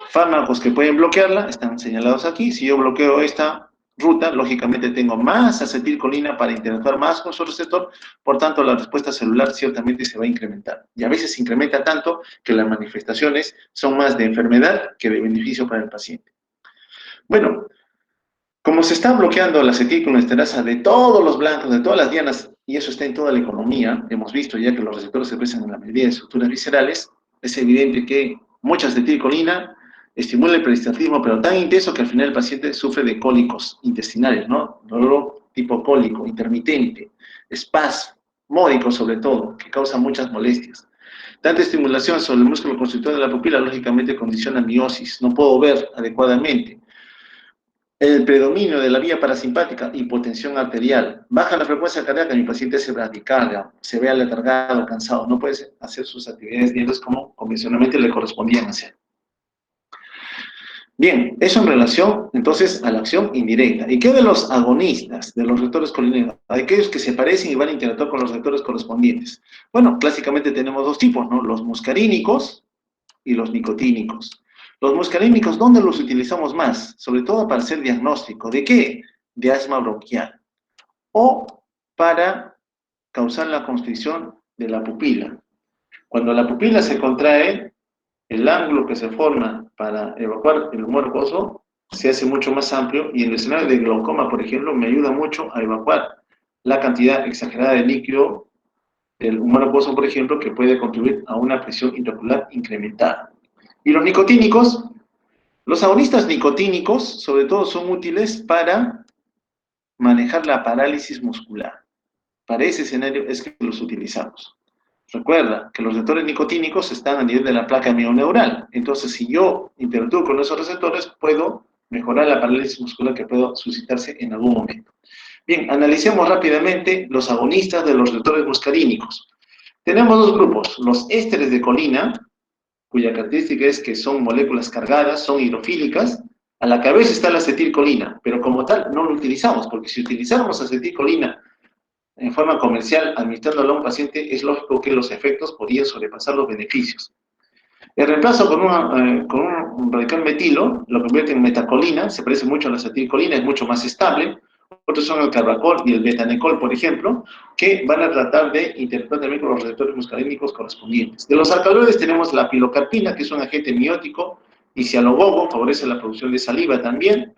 Fármacos que pueden bloquearla están señalados aquí. Si yo bloqueo esta ruta, lógicamente tengo más acetilcolina para interactuar más con su receptor, por tanto la respuesta celular ciertamente se va a incrementar. Y a veces se incrementa tanto que las manifestaciones son más de enfermedad que de beneficio para el paciente. Bueno, como se está bloqueando la acetilcolinesterasa de todos los blancos, de todas las dianas, y eso está en toda la economía, hemos visto ya que los receptores se expresan en la mayoría de estructuras viscerales, es evidente que mucha acetilcolina estimula el peristaltismo, pero tan intenso que al final el paciente sufre de cólicos intestinales, ¿no? Dolor tipo cólico, intermitente, espasmódico sobre todo, que causa muchas molestias. Tanta estimulación sobre el músculo constrictor de la pupila lógicamente condiciona miosis, no puedo ver adecuadamente. El predominio de la vía parasimpática, hipotensión arterial, baja la frecuencia cardíaca, mi paciente se bradicardia, se ve aletargado, cansado, no puede hacer sus actividades diarias como convencionalmente le correspondían hacer. Bien, eso en relación, entonces, a la acción indirecta. ¿Y qué de los agonistas, de los receptores colinérgicos? Aquellos que se parecen y van a interactuar con los receptores correspondientes. Bueno, clásicamente tenemos dos tipos, ¿no? Los muscarínicos y los nicotínicos. Los muscarínicos, ¿dónde los utilizamos más? Sobre todo para hacer diagnóstico. ¿De qué? De asma bronquial. O para causar la constricción de la pupila. Cuando la pupila se contrae, el ángulo que se forma para evacuar el humor acuoso se hace mucho más amplio y en el escenario de glaucoma, por ejemplo, me ayuda mucho a evacuar la cantidad exagerada de líquido del humor acuoso, por ejemplo, que puede contribuir a una presión intraocular incrementada. Y los nicotínicos, los agonistas nicotínicos, sobre todo, son útiles para manejar la parálisis muscular. Para ese escenario es que los utilizamos. Recuerda que los receptores nicotínicos están a nivel de la placa mioneural. Entonces, si yo interactúo con esos receptores, puedo mejorar la parálisis muscular que pueda suscitarse en algún momento. Bien, analicemos rápidamente los agonistas de los receptores muscarínicos. Tenemos dos grupos, los ésteres de colina, cuya característica es que son moléculas cargadas, son hidrofílicas. A la cabeza está la acetilcolina, pero como tal no lo utilizamos, porque si utilizáramos acetilcolina en forma comercial, administrándolo a un paciente, es lógico que los efectos podrían sobrepasar los beneficios. El reemplazo con un radical metilo lo convierte en metacolina, se parece mucho a la acetilcolina, es mucho más estable. Otros son el carbacol y el betanecol, por ejemplo, que van a tratar de interactuar también con los receptores muscarínicos correspondientes. De los alcaloides tenemos la pilocarpina, que es un agente miótico y cialogogo, favorece la producción de saliva también.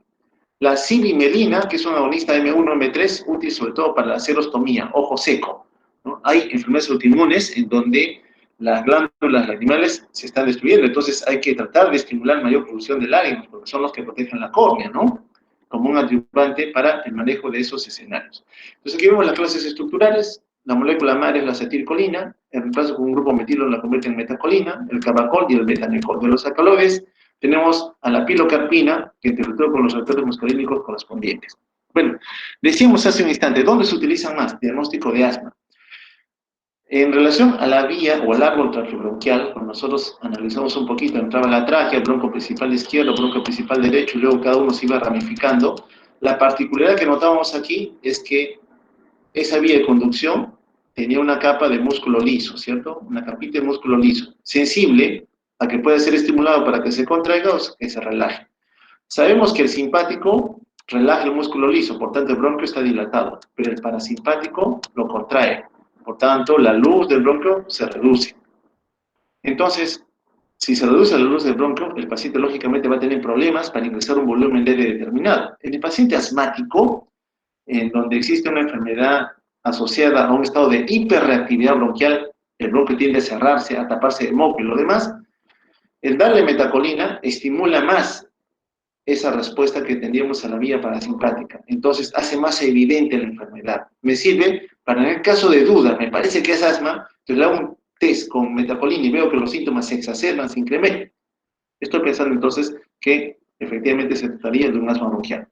La silimelina, que es un agonista M1, M3, útil sobre todo para la serostomía, ojo seco, ¿no? Hay enfermedades autoinmunes en donde las glándulas lacrimales se están destruyendo, entonces hay que tratar de estimular mayor producción de lágrimas, porque son los que protegen la córnea, ¿no? Como un adyuvante para el manejo de esos escenarios. Entonces aquí vemos las clases estructurales, la molécula madre es la acetilcolina, el reemplazo con un grupo metilo la convierte en metacolina, el carbacol y el betanecol. De los alcaloides tenemos a la pilocarpina, que interactúa con los receptores muscarínicos correspondientes. Bueno, decíamos hace un instante, ¿dónde se utilizan más? Diagnóstico de asma. En relación a la vía o al árbol traqueobronquial, cuando nosotros analizamos un poquito, entraba la tráquea, el bronco principal izquierdo, bronco principal derecho, y luego cada uno se iba ramificando. La particularidad que notábamos aquí es que esa vía de conducción tenía una capa de músculo liso, ¿cierto? Una capita de músculo liso, sensible a que pueda ser estimulado para que se contraiga o que se relaje. Sabemos que el simpático relaja el músculo liso, por tanto el bronquio está dilatado, pero el parasimpático lo contrae, por tanto la luz del bronquio se reduce. Entonces, si se reduce la luz del bronquio, el paciente lógicamente va a tener problemas para ingresar un volumen de aire determinado. En el paciente asmático, en donde existe una enfermedad asociada a un estado de hiperreactividad bronquial, el bronquio tiende a cerrarse, a taparse de moco y lo demás, el darle metacolina estimula más esa respuesta que tendríamos a la vía parasimpática. Entonces hace más evidente la enfermedad. Me sirve para en el caso de duda, me parece que es asma, entonces le hago un test con metacolina y veo que los síntomas se exacerban, se incrementan, estoy pensando entonces que efectivamente se trataría de un asma bronquial.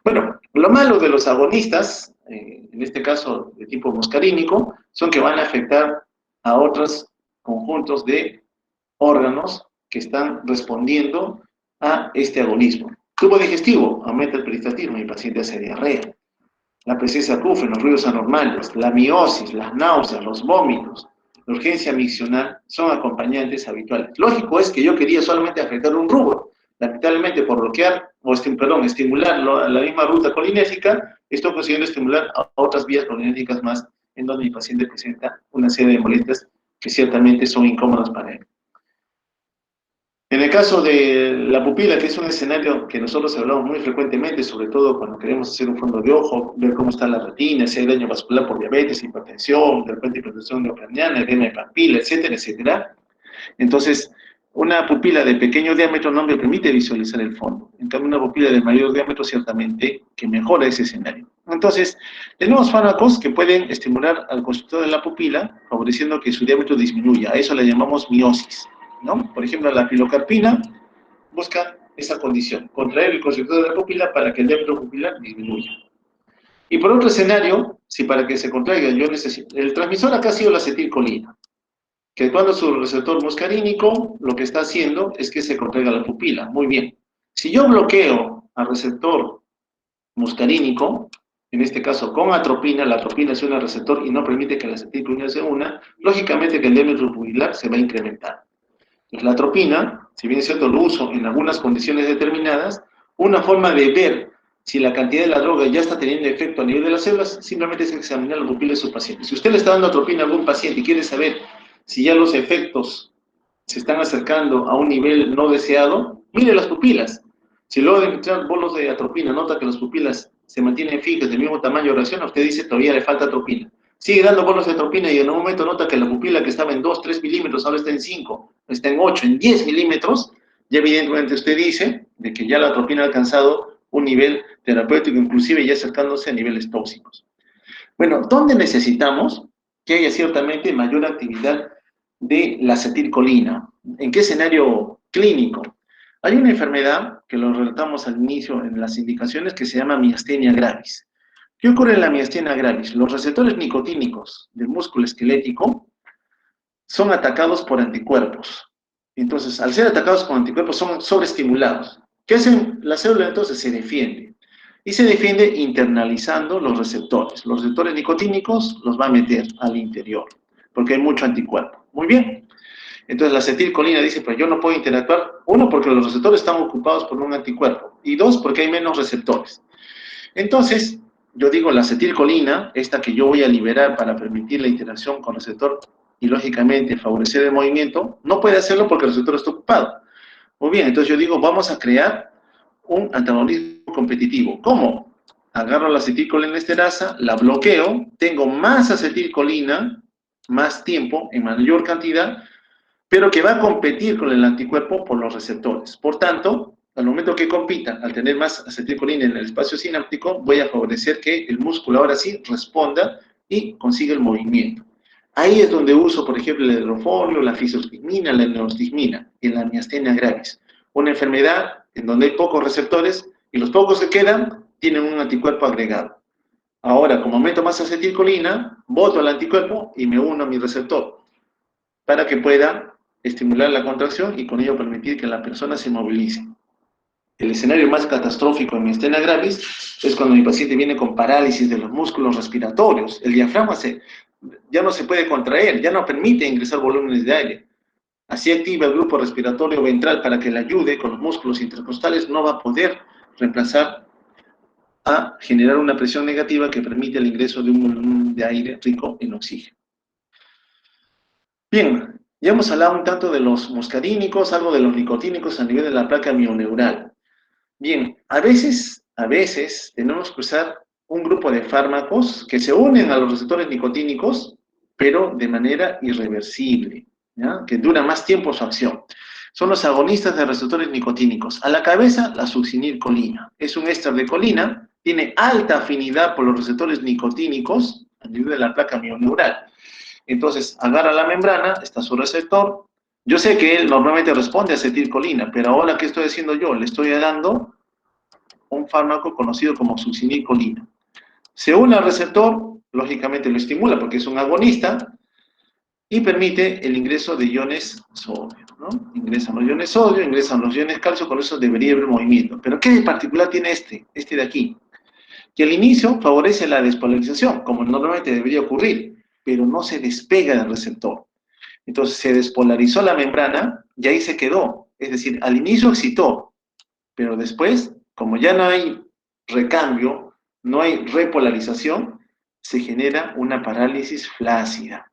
Bueno, lo malo de los agonistas, en este caso de tipo muscarínico, son que van a afectar a otros conjuntos de órganos que están respondiendo a este agonismo. Tubo digestivo, aumenta el peristaltismo y el paciente hace diarrea. La presencia de acúfeno, los ruidos anormales, la miosis, las náuseas, los vómitos, la urgencia miccional son acompañantes habituales. Lógico es que yo quería solamente afectar un rubro. Lamentablemente, por bloquear, estimular la misma ruta colinésica, estoy consiguiendo estimular a otras vías colinéticas más, en donde mi paciente presenta una serie de molestias que ciertamente son incómodas para él. En el caso de la pupila, que es un escenario que nosotros hablamos muy frecuentemente, sobre todo cuando queremos hacer un fondo de ojo, ver cómo está la retina, si hay daño vascular por diabetes, hipertensión, de repente hipertensión neoplasiana, edema de papila, etcétera, etcétera. Entonces, una pupila de pequeño diámetro no me permite visualizar el fondo. En cambio, una pupila de mayor diámetro ciertamente que mejora ese escenario. Entonces, tenemos fármacos que pueden estimular al constructor de la pupila, favoreciendo que su diámetro disminuya. A eso le llamamos miosis, ¿no? Por ejemplo, la pilocarpina busca esa condición, contraer el constructor de la pupila para que el diámetro pupilar disminuya. Y por otro escenario, si para que se contraiga yo necesito... El transmisor acá ha sido la acetilcolina, que cuando su receptor muscarínico, lo que está haciendo es que se contraiga la pupila. Muy bien. Si yo bloqueo al receptor muscarínico, en este caso con atropina, la atropina es un receptor y no permite que la acetilcolina se una, lógicamente que el diámetro pupilar se va a incrementar. Entonces, la atropina, si bien es cierto, lo uso en algunas condiciones determinadas, una forma de ver si la cantidad de la droga ya está teniendo efecto a nivel de las células, simplemente es examinar la pupila de su paciente. Si usted le está dando atropina a algún paciente y quiere saber si ya los efectos se están acercando a un nivel no deseado, mire las pupilas. Si luego de entrar bolos de atropina nota que las pupilas se mantienen fijas del mismo tamaño o reacción, usted dice todavía le falta atropina. Sigue dando bolos de atropina y en un momento nota que la pupila que estaba en 2, 3 milímetros ahora está en 5, está en 8, en 10 milímetros, ya evidentemente usted dice de que ya la atropina ha alcanzado un nivel terapéutico, inclusive ya acercándose a niveles tóxicos. Bueno, ¿dónde necesitamos que haya ciertamente mayor actividad de la acetilcolina? ¿En qué escenario clínico? Hay una enfermedad que lo relatamos al inicio en las indicaciones que se llama miastenia gravis. ¿Qué ocurre en la miastenia gravis? Los receptores nicotínicos del músculo esquelético son atacados por anticuerpos. Entonces, al ser atacados por anticuerpos, son sobreestimulados. ¿Qué hacen? La célula entonces se defiende. Y se defiende internalizando los receptores. Los receptores nicotínicos los va a meter al interior, porque hay mucho anticuerpo. Muy bien. Entonces la acetilcolina dice, pero yo no puedo interactuar. Uno, porque los receptores están ocupados por un anticuerpo. Y dos, porque hay menos receptores. Entonces, yo digo, la acetilcolina, esta que yo voy a liberar para permitir la interacción con el receptor y, lógicamente, favorecer el movimiento, no puede hacerlo porque el receptor está ocupado. Muy bien, entonces yo digo, vamos a crear un antagonismo competitivo. ¿Cómo? Agarro la acetilcolina esterasa, la bloqueo, tengo más acetilcolina, más tiempo, en mayor cantidad, pero que va a competir con el anticuerpo por los receptores. Por tanto, al momento que compita, al tener más acetilcolina en el espacio sináptico, voy a favorecer que el músculo ahora sí responda y consiga el movimiento. Ahí es donde uso, por ejemplo, el hidrofolio, la fisostigmina, la neostigmina, en la miastenia gravis. Una enfermedad en donde hay pocos receptores y los pocos que quedan tienen un anticuerpo agregado. Ahora, como aumento más acetilcolina, boto al anticuerpo y me uno a mi receptor para que pueda estimular la contracción y con ello permitir que la persona se movilice. El escenario más catastrófico en miastenia gravis es cuando mi paciente viene con parálisis de los músculos respiratorios. El diafragma ya no se puede contraer, ya no permite ingresar volúmenes de aire. Así activa el grupo respiratorio ventral para que le ayude con los músculos intercostales, no va a poder reemplazar a generar una presión negativa que permite el ingreso de un volumen de aire rico en oxígeno. Bien, ya hemos hablado un tanto de los muscarínicos, algo de los nicotínicos a nivel de la placa mioneural. Bien, a veces tenemos que usar un grupo de fármacos que se unen a los receptores nicotínicos, pero de manera irreversible, ¿ya? Que dura más tiempo su acción. Son los agonistas de receptores nicotínicos. A la cabeza, la succinilcolina. Es un éster de colina, tiene alta afinidad por los receptores nicotínicos a nivel de la placa mioneural. Entonces, agarra la membrana, está su receptor. Yo sé que él normalmente responde a acetilcolina, pero ahora, ¿qué estoy haciendo yo? Le estoy dando un fármaco conocido como succinilcolina. Se une al receptor, lógicamente lo estimula porque es un agonista, y permite el ingreso de iones sodio, ¿no? Ingresan los iones sodio, ingresan los iones calcio, con eso debería haber movimiento. Pero ¿qué de particular tiene este de aquí? Que al inicio favorece la despolarización, como normalmente debería ocurrir, pero no se despega del receptor. Entonces se despolarizó la membrana y ahí se quedó. Es decir, al inicio excitó, pero después, como ya no hay recambio, no hay repolarización, se genera una parálisis flácida.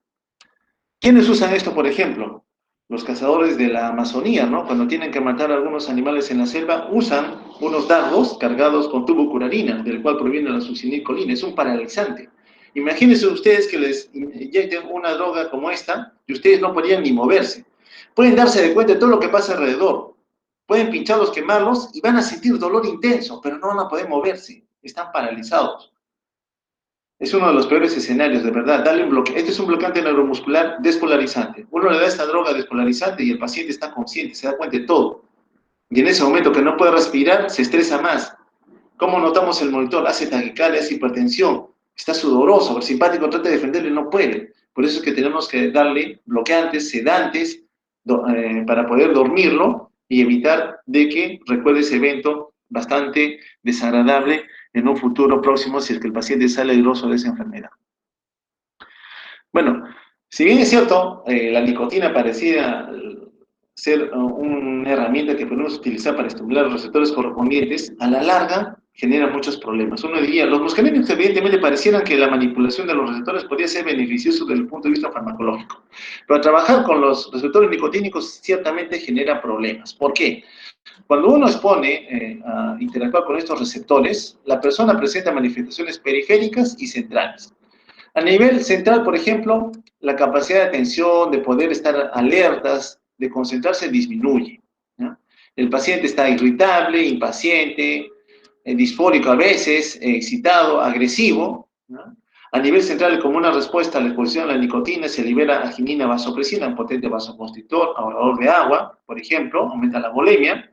¿Quiénes usan esto, por ejemplo? Los cazadores de la Amazonía, ¿no? Cuando tienen que matar a algunos animales en la selva, usan unos dardos cargados con tubocurarina, del cual proviene la succinilcolina. Es un paralizante. Imagínense ustedes que les inyecten una droga como esta y ustedes no podrían ni moverse. Pueden darse de cuenta de todo lo que pasa alrededor. Pueden pincharlos, quemarlos y van a sentir dolor intenso, pero no van a poder moverse. Están paralizados. Es uno de los peores escenarios, de verdad. Dale un bloque. Este es un bloqueante neuromuscular despolarizante. Uno le da esta droga despolarizante y el paciente está consciente, se da cuenta de todo. Y en ese momento que no puede respirar, se estresa más. ¿Cómo notamos el monitor? Hace taquicardia, hace hipertensión, está sudoroso, el simpático trata de defenderle y no puede. Por eso es que tenemos que darle bloqueantes, sedantes, para poder dormirlo y evitar de que recuerde ese evento bastante desagradable en un futuro próximo si es que el paciente sale airoso de esa enfermedad. Bueno, si bien es cierto, la nicotina parecía ser una herramienta que podemos utilizar para estimular los receptores correspondientes, a la larga genera muchos problemas. Uno diría, los muscarínicos evidentemente parecieran que la manipulación de los receptores podría ser beneficioso desde el punto de vista farmacológico, pero trabajar con los receptores nicotínicos ciertamente genera problemas. ¿Por qué? Cuando uno expone a interactuar con estos receptores, la persona presenta manifestaciones periféricas y centrales. A nivel central, por ejemplo, la capacidad de atención, de poder estar alertas, de concentrarse disminuye, ¿no? El paciente está irritable, impaciente, disfórico a veces, excitado, agresivo, ¿no? A nivel central, como una respuesta a la exposición a la nicotina, se libera arginina vasopresina, un potente vasoconstrictor, ahorrador de agua, por ejemplo, aumenta la volemia.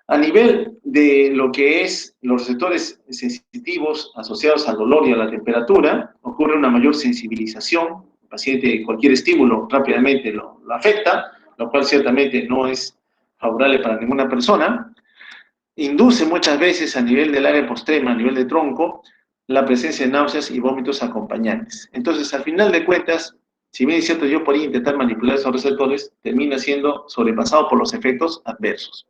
A nivel de lo que es los receptores sensitivos asociados al dolor y a la temperatura, ocurre una mayor sensibilización. El paciente, cualquier estímulo rápidamente lo afecta, lo cual ciertamente no es favorable para ninguna persona. Induce muchas veces a nivel del área postrema, a nivel de tronco, la presencia de náuseas y vómitos acompañantes. Entonces, al final de cuentas, si bien es cierto, yo podría intentar manipular esos receptores, termina siendo sobrepasado por los efectos adversos.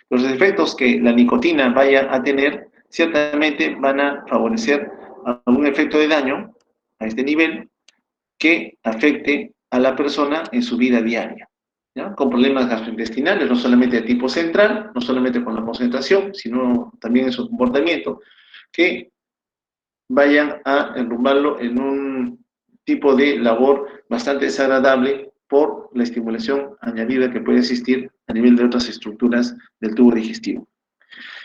Los efectos que la nicotina vaya a tener ciertamente van a favorecer algún efecto de daño a este nivel que afecte a la persona en su vida diaria, ¿ya? Con problemas gastrointestinales, no solamente de tipo central, no solamente con la concentración, sino también en su comportamiento, que vayan a enrumbarlo en un tipo de labor bastante desagradable por la estimulación añadida que puede existir a nivel de otras estructuras del tubo digestivo.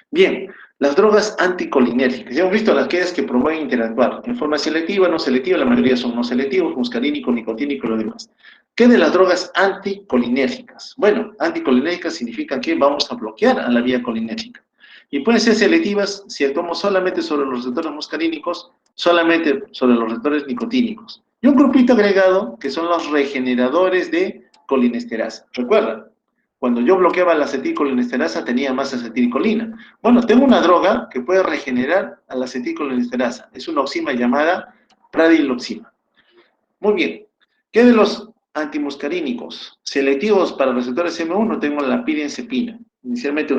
Bien, las drogas anticolinérgicas. Ya hemos visto las que promueven interactuar en forma selectiva, no selectiva, la mayoría son no selectivos, muscarínico, nicotínico y lo demás. ¿Qué de las drogas anticolinérgicas? Bueno, anticolinérgicas significa que vamos a bloquear a la vía colinérgica. Y pueden ser selectivas si actuamos solamente sobre los receptores muscarínicos, solamente sobre los receptores nicotínicos. Y un grupito agregado que son los regeneradores de colinesterasa. ¿Recuerdan? Cuando yo bloqueaba la acetilcolinesterasa tenía más acetilcolina. Bueno, tengo una droga que puede regenerar a la acetilcolinesterasa. Es una oxima llamada pradiloxima. Muy bien. ¿Qué de los antimuscarínicos? Selectivos para receptores M1 tengo la pirencepina, inicialmente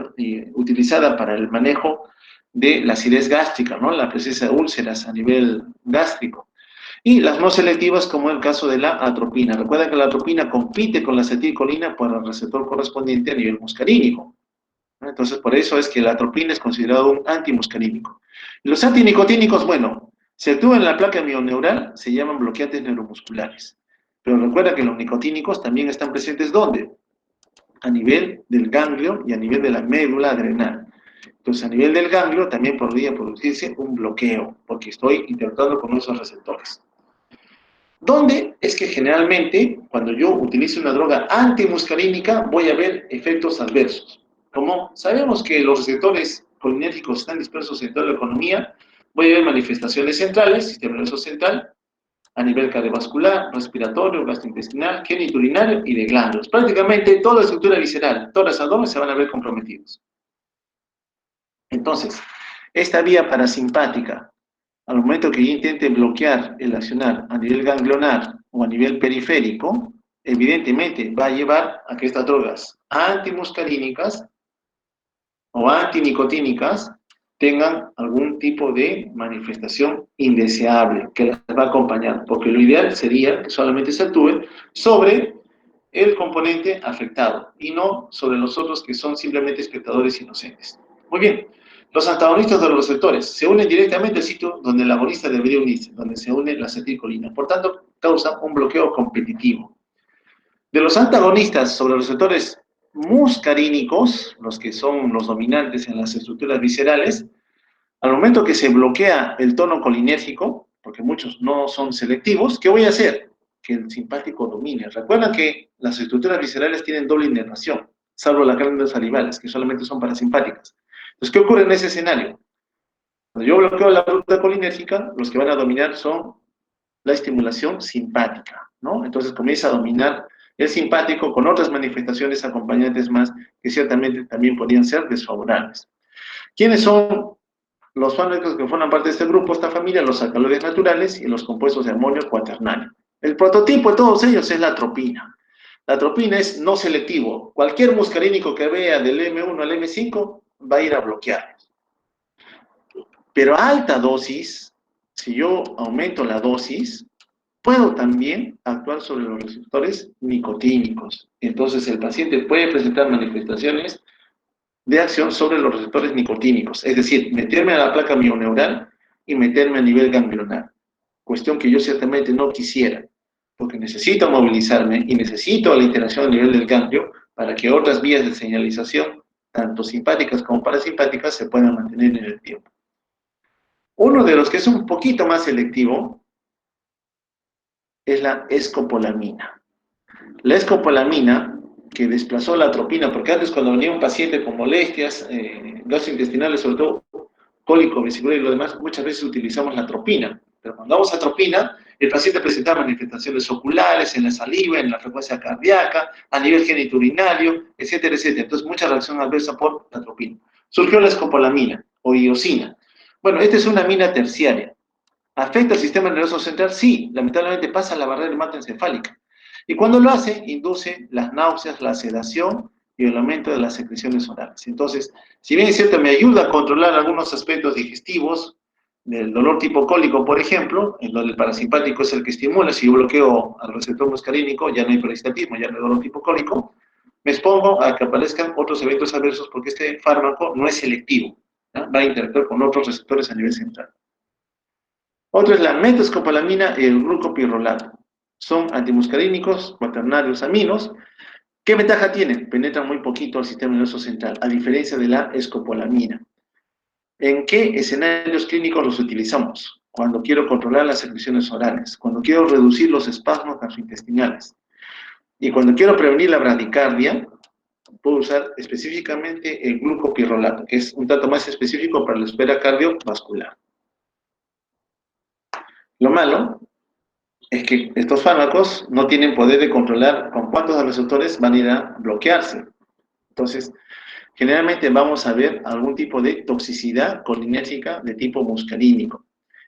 utilizada para el manejo de la acidez gástrica, ¿no? La presencia de úlceras a nivel gástrico. Y las no selectivas, como el caso de la atropina. Recuerda que la atropina compite con la acetilcolina por el receptor correspondiente a nivel muscarínico. Entonces, por eso es que la atropina es considerado un antimuscarínico. Y los antinicotínicos, bueno, se actúan en la placa mioneural, se llaman bloqueantes neuromusculares. Pero recuerda que los nicotínicos también están presentes, ¿dónde? A nivel del ganglio y a nivel de la médula adrenal. Entonces, a nivel del ganglio también podría producirse un bloqueo, porque estoy interactuando con esos receptores. ¿Dónde? Es que generalmente, cuando yo utilizo una droga antimuscarínica, voy a ver efectos adversos. Como sabemos que los receptores colinérgicos están dispersos en toda la economía, voy a ver manifestaciones centrales, sistema nervioso central, a nivel cardiovascular, respiratorio, gastrointestinal, genitourinario y de glándulas. Prácticamente toda la estructura visceral, tórax, abdomen se van a ver comprometidos. Entonces, esta vía parasimpática, al momento que yo intente bloquear el accionar a nivel ganglionar o a nivel periférico, evidentemente va a llevar a que estas drogas antimuscarínicas o antinicotínicas tengan algún tipo de manifestación indeseable que las va a acompañar, porque lo ideal sería que solamente se actúe sobre el componente afectado y no sobre los otros que son simplemente espectadores inocentes. Muy bien, los antagonistas de los receptores se unen directamente al sitio donde el agonista debería unirse, donde se une la acetilcolina, por tanto causa un bloqueo competitivo. De los antagonistas sobre los receptores muscarínicos, los que son los dominantes en las estructuras viscerales, al momento que se bloquea el tono colinérgico, porque muchos no son selectivos, ¿qué voy a hacer? Que el simpático domine. Recuerden que las estructuras viscerales tienen doble inervación, salvo las glándulas salivales, que solamente son parasimpáticas. Entonces, ¿qué ocurre en ese escenario? Cuando yo bloqueo la ruta colinérgica, los que van a dominar son la estimulación simpática, ¿no? Entonces comienza a dominar el simpático con otras manifestaciones acompañantes más que ciertamente también podrían ser desfavorables. ¿Quiénes son los fármacos que forman parte de este grupo, esta familia? Los alcaloides naturales y los compuestos de amonio cuaternario. El prototipo de todos ellos es la atropina. La atropina es no selectivo. Cualquier muscarínico que vea del M1 al M5 va a ir a bloquear. Pero a alta dosis, si yo aumento la dosis, puedo también actuar sobre los receptores nicotínicos. Entonces el paciente puede presentar manifestaciones de acción sobre los receptores nicotínicos, es decir, meterme a la placa mioneural y meterme a nivel ganglionar. Cuestión que yo ciertamente no quisiera, porque necesito movilizarme y necesito la interacción a nivel del ganglio para que otras vías de señalización, tanto simpáticas como parasimpáticas, se puedan mantener en el tiempo. Uno de los que es un poquito más selectivo es la escopolamina. La escopolamina, que desplazó la atropina, porque antes cuando venía un paciente con molestias gastrointestinales, sobre todo cólico, vesicular y lo demás, muchas veces utilizamos la atropina. Pero cuando damos atropina, el paciente presenta manifestaciones oculares, en la saliva, en la frecuencia cardíaca, a nivel genitourinario, etcétera, etcétera. Entonces, mucha reacción adversa por la atropina. Surgió la escopolamina o iosina. Bueno, esta es una amina terciaria. ¿Afecta al sistema nervioso central? Sí, lamentablemente pasa la barrera hematoencefálica. Y cuando lo hace, induce las náuseas, la sedación y el aumento de las secreciones orales. Entonces, si bien es cierto, me ayuda a controlar algunos aspectos digestivos, del dolor tipo cólico, por ejemplo, en donde el parasimpático es el que estimula, si yo bloqueo al receptor muscarínico, ya no hay parasimpatismo, ya no hay dolor tipo cólico, me expongo a que aparezcan otros eventos adversos porque este fármaco no es selectivo, ¿no? Va a interactuar con otros receptores a nivel central. Otro es la metescopolamina y el glucopirrolato. Son antimuscarínicos, cuaternarios aminos. ¿Qué ventaja tienen? Penetran muy poquito al sistema nervioso central, a diferencia de la escopolamina. ¿En qué escenarios clínicos los utilizamos? Cuando quiero controlar las secreciones orales, cuando quiero reducir los espasmos gastrointestinales y cuando quiero prevenir la bradicardia, puedo usar específicamente el glucopirrolato, que es un trato más específico para la esfera cardiovascular. Lo malo es que estos fármacos no tienen poder de controlar con cuántos receptores van a ir a bloquearse. Entonces, generalmente vamos a ver algún tipo de toxicidad colinérgica de tipo muscarínico.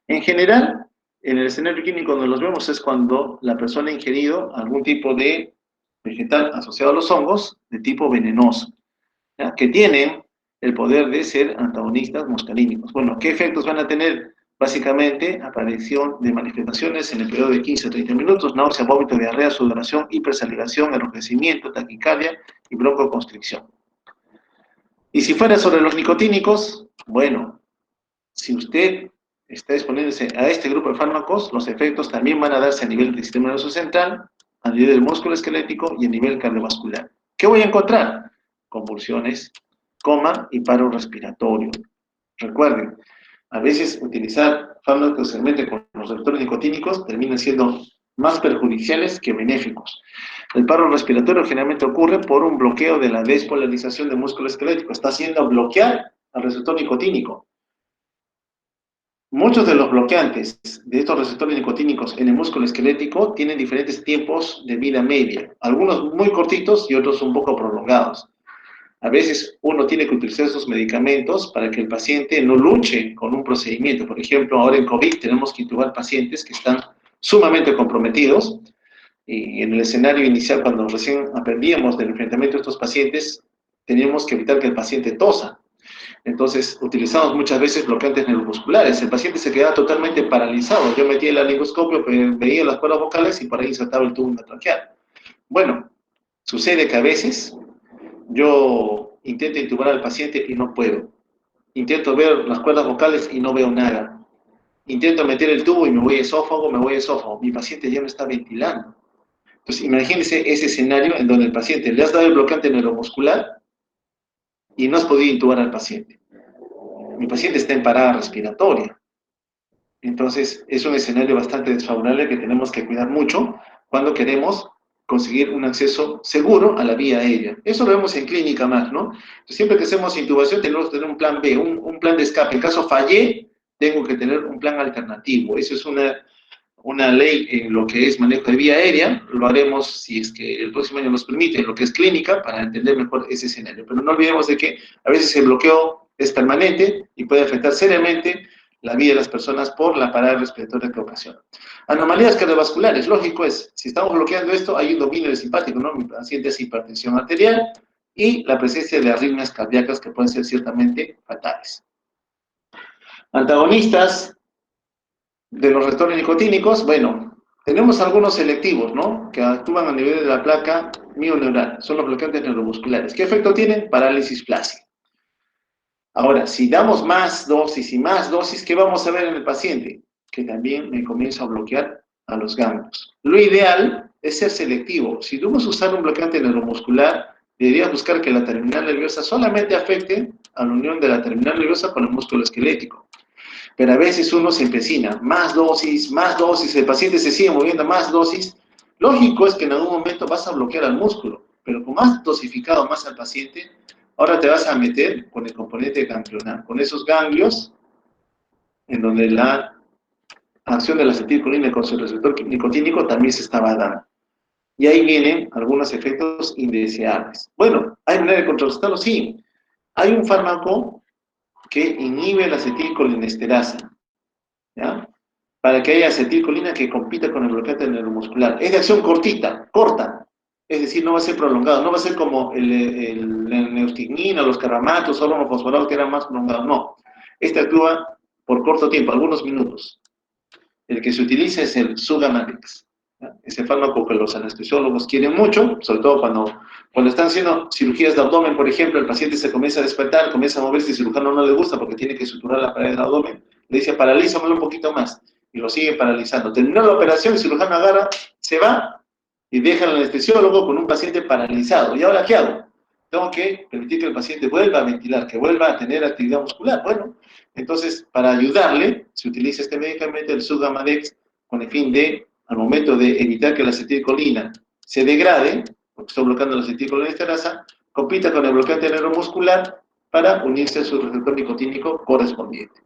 En general, en el escenario clínico donde los vemos es cuando la persona ha ingerido algún tipo de vegetal asociado a los hongos de tipo venenoso, ¿ya? Que tienen el poder de ser antagonistas muscarínicos. Bueno, ¿qué efectos van a tener? Básicamente, aparición de manifestaciones en el periodo de 15 a 30 minutos, náusea, vómito, diarrea, sudoración, hipersalivación, enrojecimiento, taquicardia y broncoconstricción. Y si fuera sobre los nicotínicos, bueno, si usted está exponiéndose a este grupo de fármacos, los efectos también van a darse a nivel del sistema nervioso central, a nivel del músculo esquelético y a nivel cardiovascular. ¿Qué voy a encontrar? Convulsiones, coma y paro respiratorio. Recuerden, a veces utilizar fármacos que se meten con los receptores nicotínicos termina siendo más perjudiciales que benéficos. El paro respiratorio generalmente ocurre por un bloqueo de la despolarización del músculo esquelético. Está haciendo bloquear al receptor nicotínico. Muchos de los bloqueantes de estos receptores nicotínicos en el músculo esquelético tienen diferentes tiempos de vida media, algunos muy cortitos y otros un poco prolongados. A veces uno tiene que utilizar esos medicamentos para que el paciente no luche con un procedimiento. Por ejemplo, ahora en COVID tenemos que intubar pacientes que están sumamente comprometidos y en el escenario inicial, cuando recién aprendíamos del enfrentamiento de estos pacientes, teníamos que evitar que el paciente tosa. Entonces, utilizamos muchas veces bloqueantes neuromusculares. El paciente se quedaba totalmente paralizado. Yo metía el laringoscopio, veía las cuerdas vocales y por ahí insertaba el tubo endotraqueal. Bueno, sucede que a veces yo intento intubar al paciente y no puedo. Intento ver las cuerdas vocales y no veo nada. Intento meter el tubo y me voy a esófago, me voy a esófago. Mi paciente ya no está ventilando. Entonces, imagínense ese escenario en donde el paciente le has dado el bloqueante neuromuscular y no has podido intubar al paciente. Mi paciente está en parada respiratoria. Entonces, es un escenario bastante desfavorable que tenemos que cuidar mucho cuando queremos conseguir un acceso seguro a la vía aérea. Eso lo vemos en clínica más, ¿no? Entonces, siempre que hacemos intubación tenemos que tener un plan B, un plan de escape. En caso fallé, tengo que tener un plan alternativo. Eso es una ley en lo que es manejo de vía aérea. Lo haremos, si es que el próximo año nos permite, en lo que es clínica, para entender mejor ese escenario. Pero no olvidemos de que a veces el bloqueo es permanente y puede afectar seriamente la vida de las personas por la parada respiratoria que ocasiona. Anomalías cardiovasculares, lógico es, si estamos bloqueando esto, hay un dominio del simpático, ¿no? Mi paciente es hipertensión arterial y la presencia de arritmias cardíacas que pueden ser ciertamente fatales. Antagonistas de los receptores nicotínicos, bueno, tenemos algunos selectivos, ¿no? Que actúan a nivel de la placa mioneural, son los bloqueantes neuromusculares. ¿Qué efecto tienen? Parálisis plácica. Ahora, si damos más dosis y más dosis, ¿qué vamos a ver en el paciente? Que también me comienza a bloquear a los ganglios. Lo ideal es ser selectivo. Si tú vas a usar un bloqueante neuromuscular, deberías buscar que la terminal nerviosa solamente afecte a la unión de la terminal nerviosa con el músculo esquelético. Pero a veces uno se empecina, más dosis, el paciente se sigue moviendo, más dosis. Lógico es que en algún momento vas a bloquear al músculo, pero con más dosificado más al paciente, ahora te vas a meter con el componente ganglionar, con esos ganglios en donde la acción de la acetilcolina con su receptor nicotínico también se estaba dando. Y ahí vienen algunos efectos indeseables. Bueno, ¿hay manera de contrarrestarlo? Sí. Hay un fármaco que inhibe la acetilcolinesterasa, ¿ya? Para que haya acetilcolina que compita con el bloqueante neuromuscular. Es de acción corta, es decir, no va a ser prolongado, no va a ser como el neostigmina, los carramatos, órganos fosforados que eran más prolongados, no. Este actúa por corto tiempo, algunos minutos. El que se utiliza es el Sugammadex, ¿ya? Ese fármaco que los anestesiólogos quieren mucho, sobre todo cuando están haciendo cirugías de abdomen, por ejemplo, el paciente se comienza a despertar, comienza a moverse, el cirujano no le gusta porque tiene que suturar la pared del abdomen, le dice, paralízamelo un poquito más, y lo sigue paralizando. Terminó la operación, el cirujano agarra, se va, y deja al anestesiólogo con un paciente paralizado. ¿Y ahora qué hago? Tengo que permitir que el paciente vuelva a ventilar, que vuelva a tener actividad muscular. Bueno, entonces, para ayudarle, se utiliza este medicamento, el Sugammadex, con el fin de, al momento de evitar que la acetilcolina se degrade, porque está bloqueando la acetilcolinesterasa, compita con el bloqueante neuromuscular para unirse a su receptor nicotínico correspondiente.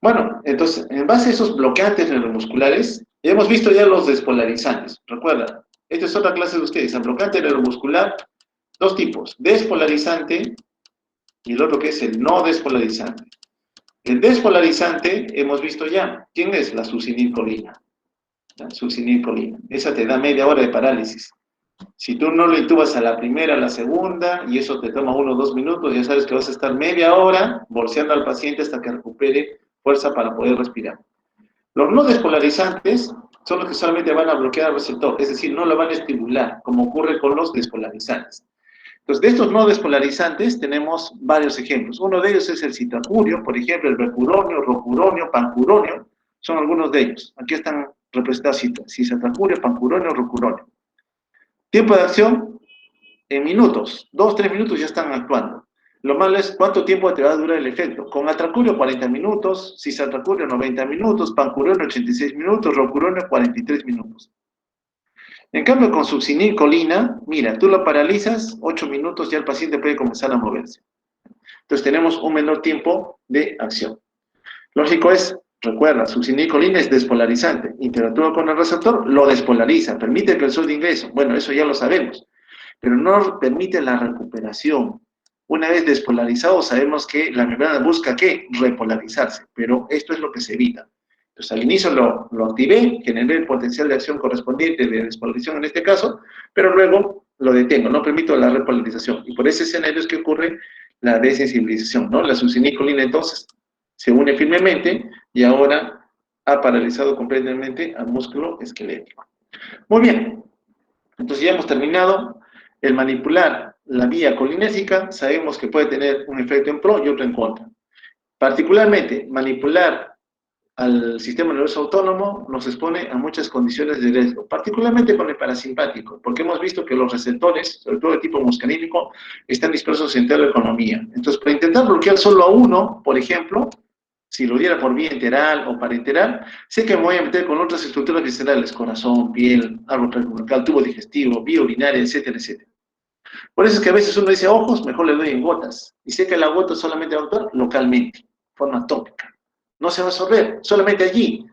Bueno, entonces, en base a esos bloqueantes neuromusculares, hemos visto ya los despolarizantes. Recuerda, esta es otra clase de ustedes. El bloqueante neuromuscular, dos tipos, despolarizante y el otro que es el no despolarizante. El despolarizante, hemos visto ya, ¿quién es? La succinilcolina. La succinilcolina. Esa te da media hora de parálisis. Si tú no lo intubas a la primera, a la segunda, y eso te toma 1 o 2 minutos, ya sabes que vas a estar media hora bolseando al paciente hasta que recupere fuerza para poder respirar. Los no despolarizantes son los que solamente van a bloquear el receptor, es decir, no lo van a estimular, como ocurre con los despolarizantes. Entonces, de estos no despolarizantes tenemos varios ejemplos. Uno de ellos es el citracurio, por ejemplo, el vercuronio, rocuronio, pancuronio, son algunos de ellos. Aquí están representados citracurio, pancuronio, rocuronio. Tiempo de acción en minutos, 2 o 3 minutos ya están actuando. Lo malo es cuánto tiempo te va a durar el efecto. Con atracurio 40 minutos, cisatracurio 90 minutos, pancuronium 86 minutos, rocuronium 43 minutos. En cambio, con succinilcolina, mira, tú lo paralizas, 8 minutos ya el paciente puede comenzar a moverse. Entonces tenemos un menor tiempo de acción. Lógico es, recuerda, succinilcolina es despolarizante, interactúa con el receptor, lo despolariza, permite que el sol de ingreso, bueno, eso ya lo sabemos, pero no permite la recuperación. Una vez despolarizado, sabemos que la membrana busca ¿qué? Repolarizarse, pero esto es lo que se evita. Entonces, al inicio lo activé, generé el potencial de acción correspondiente de despolarización en este caso, pero luego lo detengo, no permito la repolarización. Y por ese escenario es que ocurre la desensibilización, ¿no? La succinilcolina entonces se une firmemente y ahora ha paralizado completamente al músculo esquelético. Muy bien, entonces ya hemos terminado. El manipular la vía colinésica sabemos que puede tener un efecto en pro y otro en contra. Particularmente, manipular al sistema nervioso autónomo nos expone a muchas condiciones de riesgo, particularmente con el parasimpático, porque hemos visto que los receptores, sobre todo de tipo muscarínico, están dispersos en toda la economía. Entonces, para intentar bloquear solo a uno, por ejemplo, si lo diera por vía enteral o parenteral, sé que me voy a meter con otras estructuras viscerales, corazón, piel, árbol transbucal, tubo digestivo, vía urinaria, etcétera, etcétera. Por eso es que a veces uno dice ojos, mejor le doy en gotas. Y sé que la gota solamente va a actuar localmente, forma tópica. No se va a absorber, solamente allí.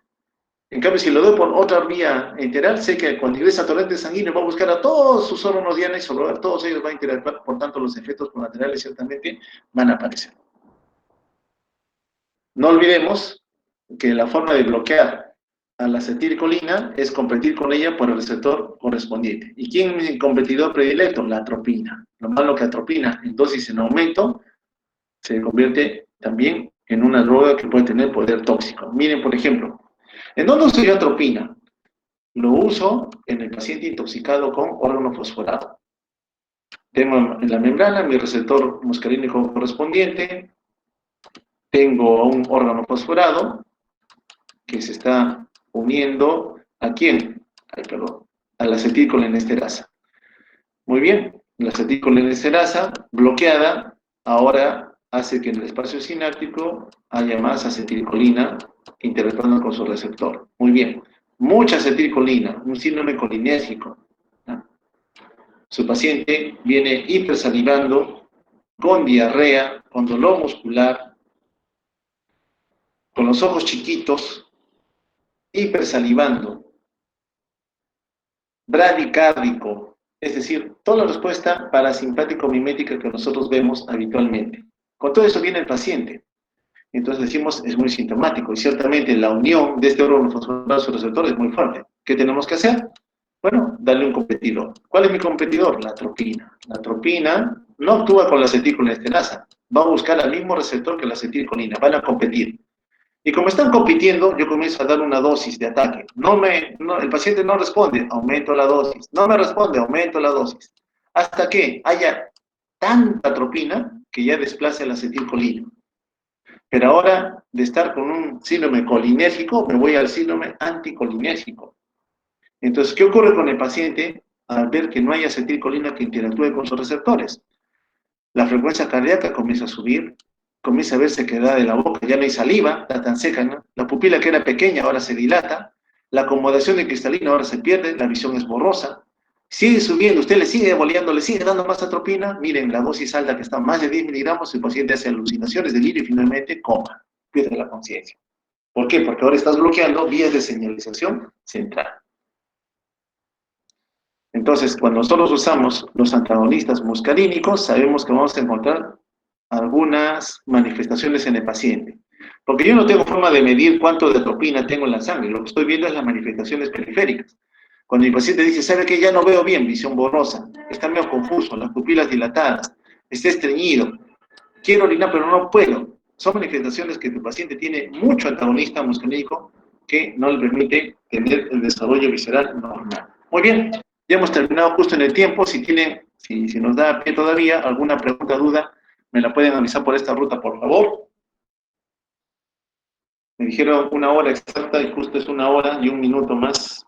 En cambio, si lo doy por otra vía enteral, sé que cuando ingresa torrente sanguíneo va a buscar a todos sus órganos diana y sobre todos ellos va a interactuar, por tanto los efectos colaterales ciertamente van a aparecer. No olvidemos que la forma de bloquear a la acetilcolina es competir con ella por el receptor correspondiente. ¿Y quién es el competidor predilecto? La atropina. Lo malo que atropina en dosis en aumento se convierte también en una droga que puede tener poder tóxico. Miren, por ejemplo, ¿en dónde uso yo atropina? Lo uso en el paciente intoxicado con órgano fosforado. Tengo en la membrana mi receptor muscarínico correspondiente, tengo un órgano fosforado que se está uniendo ¿a quién? Ay, perdón, a la acetilcolinesterasa. Muy bien, la acetilcolinesterasa bloqueada ahora hace que en el espacio sináptico haya más acetilcolina interactuando con su receptor. Muy bien, mucha acetilcolina, un síndrome colinérgico. ¿No? Su paciente viene hipersalivando, con diarrea, con dolor muscular, con los ojos chiquitos, hipersalivando, bradicárdico, es decir, toda la respuesta parasimpático-mimética que nosotros vemos habitualmente. Con todo eso viene el paciente. Entonces decimos, es muy sintomático, y ciertamente la unión de este órgano fosforado a su receptor es muy fuerte. ¿Qué tenemos que hacer? Bueno, darle un competidor. ¿Cuál es mi competidor? La atropina. La atropina no actúa con la acetilcolinesterasa, va a buscar al mismo receptor que la acetilcolina, van a competir. Y como están compitiendo, yo comienzo a dar una dosis de ataque. El paciente no responde, aumento la dosis. No me responde, aumento la dosis. Hasta que haya tanta atropina que ya desplace la acetilcolina. Pero ahora, de estar con un síndrome colinérgico, me voy al síndrome anticolinérgico. Entonces, ¿qué ocurre con el paciente al ver que no hay acetilcolina que interactúe con sus receptores? La frecuencia cardíaca comienza a subir, comienza a verse quedada de la boca, ya no hay saliva, está tan seca, ¿no? La pupila que era pequeña ahora se dilata, la acomodación de cristalina ahora se pierde, la visión es borrosa, sigue subiendo, usted le sigue boleando, le sigue dando más atropina, miren la dosis alta que está más de 10 miligramos, el paciente hace alucinaciones, delirio y finalmente coma, pierde la conciencia. ¿Por qué? Porque ahora estás bloqueando vías de señalización central. Entonces, cuando nosotros usamos los antagonistas muscarínicos, sabemos que vamos a encontrar algunas manifestaciones en el paciente. Porque yo no tengo forma de medir cuánto de atropina tengo en la sangre, lo que estoy viendo es las manifestaciones periféricas. Cuando mi paciente dice, ¿sabe qué? Ya no veo bien, visión borrosa, está medio confuso, las pupilas dilatadas, está estreñido, quiero orinar pero no puedo. Son manifestaciones que tu paciente tiene mucho antagonista muscarínico que no le permite tener el desarrollo visceral normal. Muy bien, ya hemos terminado justo en el tiempo. Si nos da pie todavía alguna pregunta, duda, me la pueden avisar por esta ruta, por favor. Me dijeron 1 hora exacta y justo es 1 hora y 1 minuto más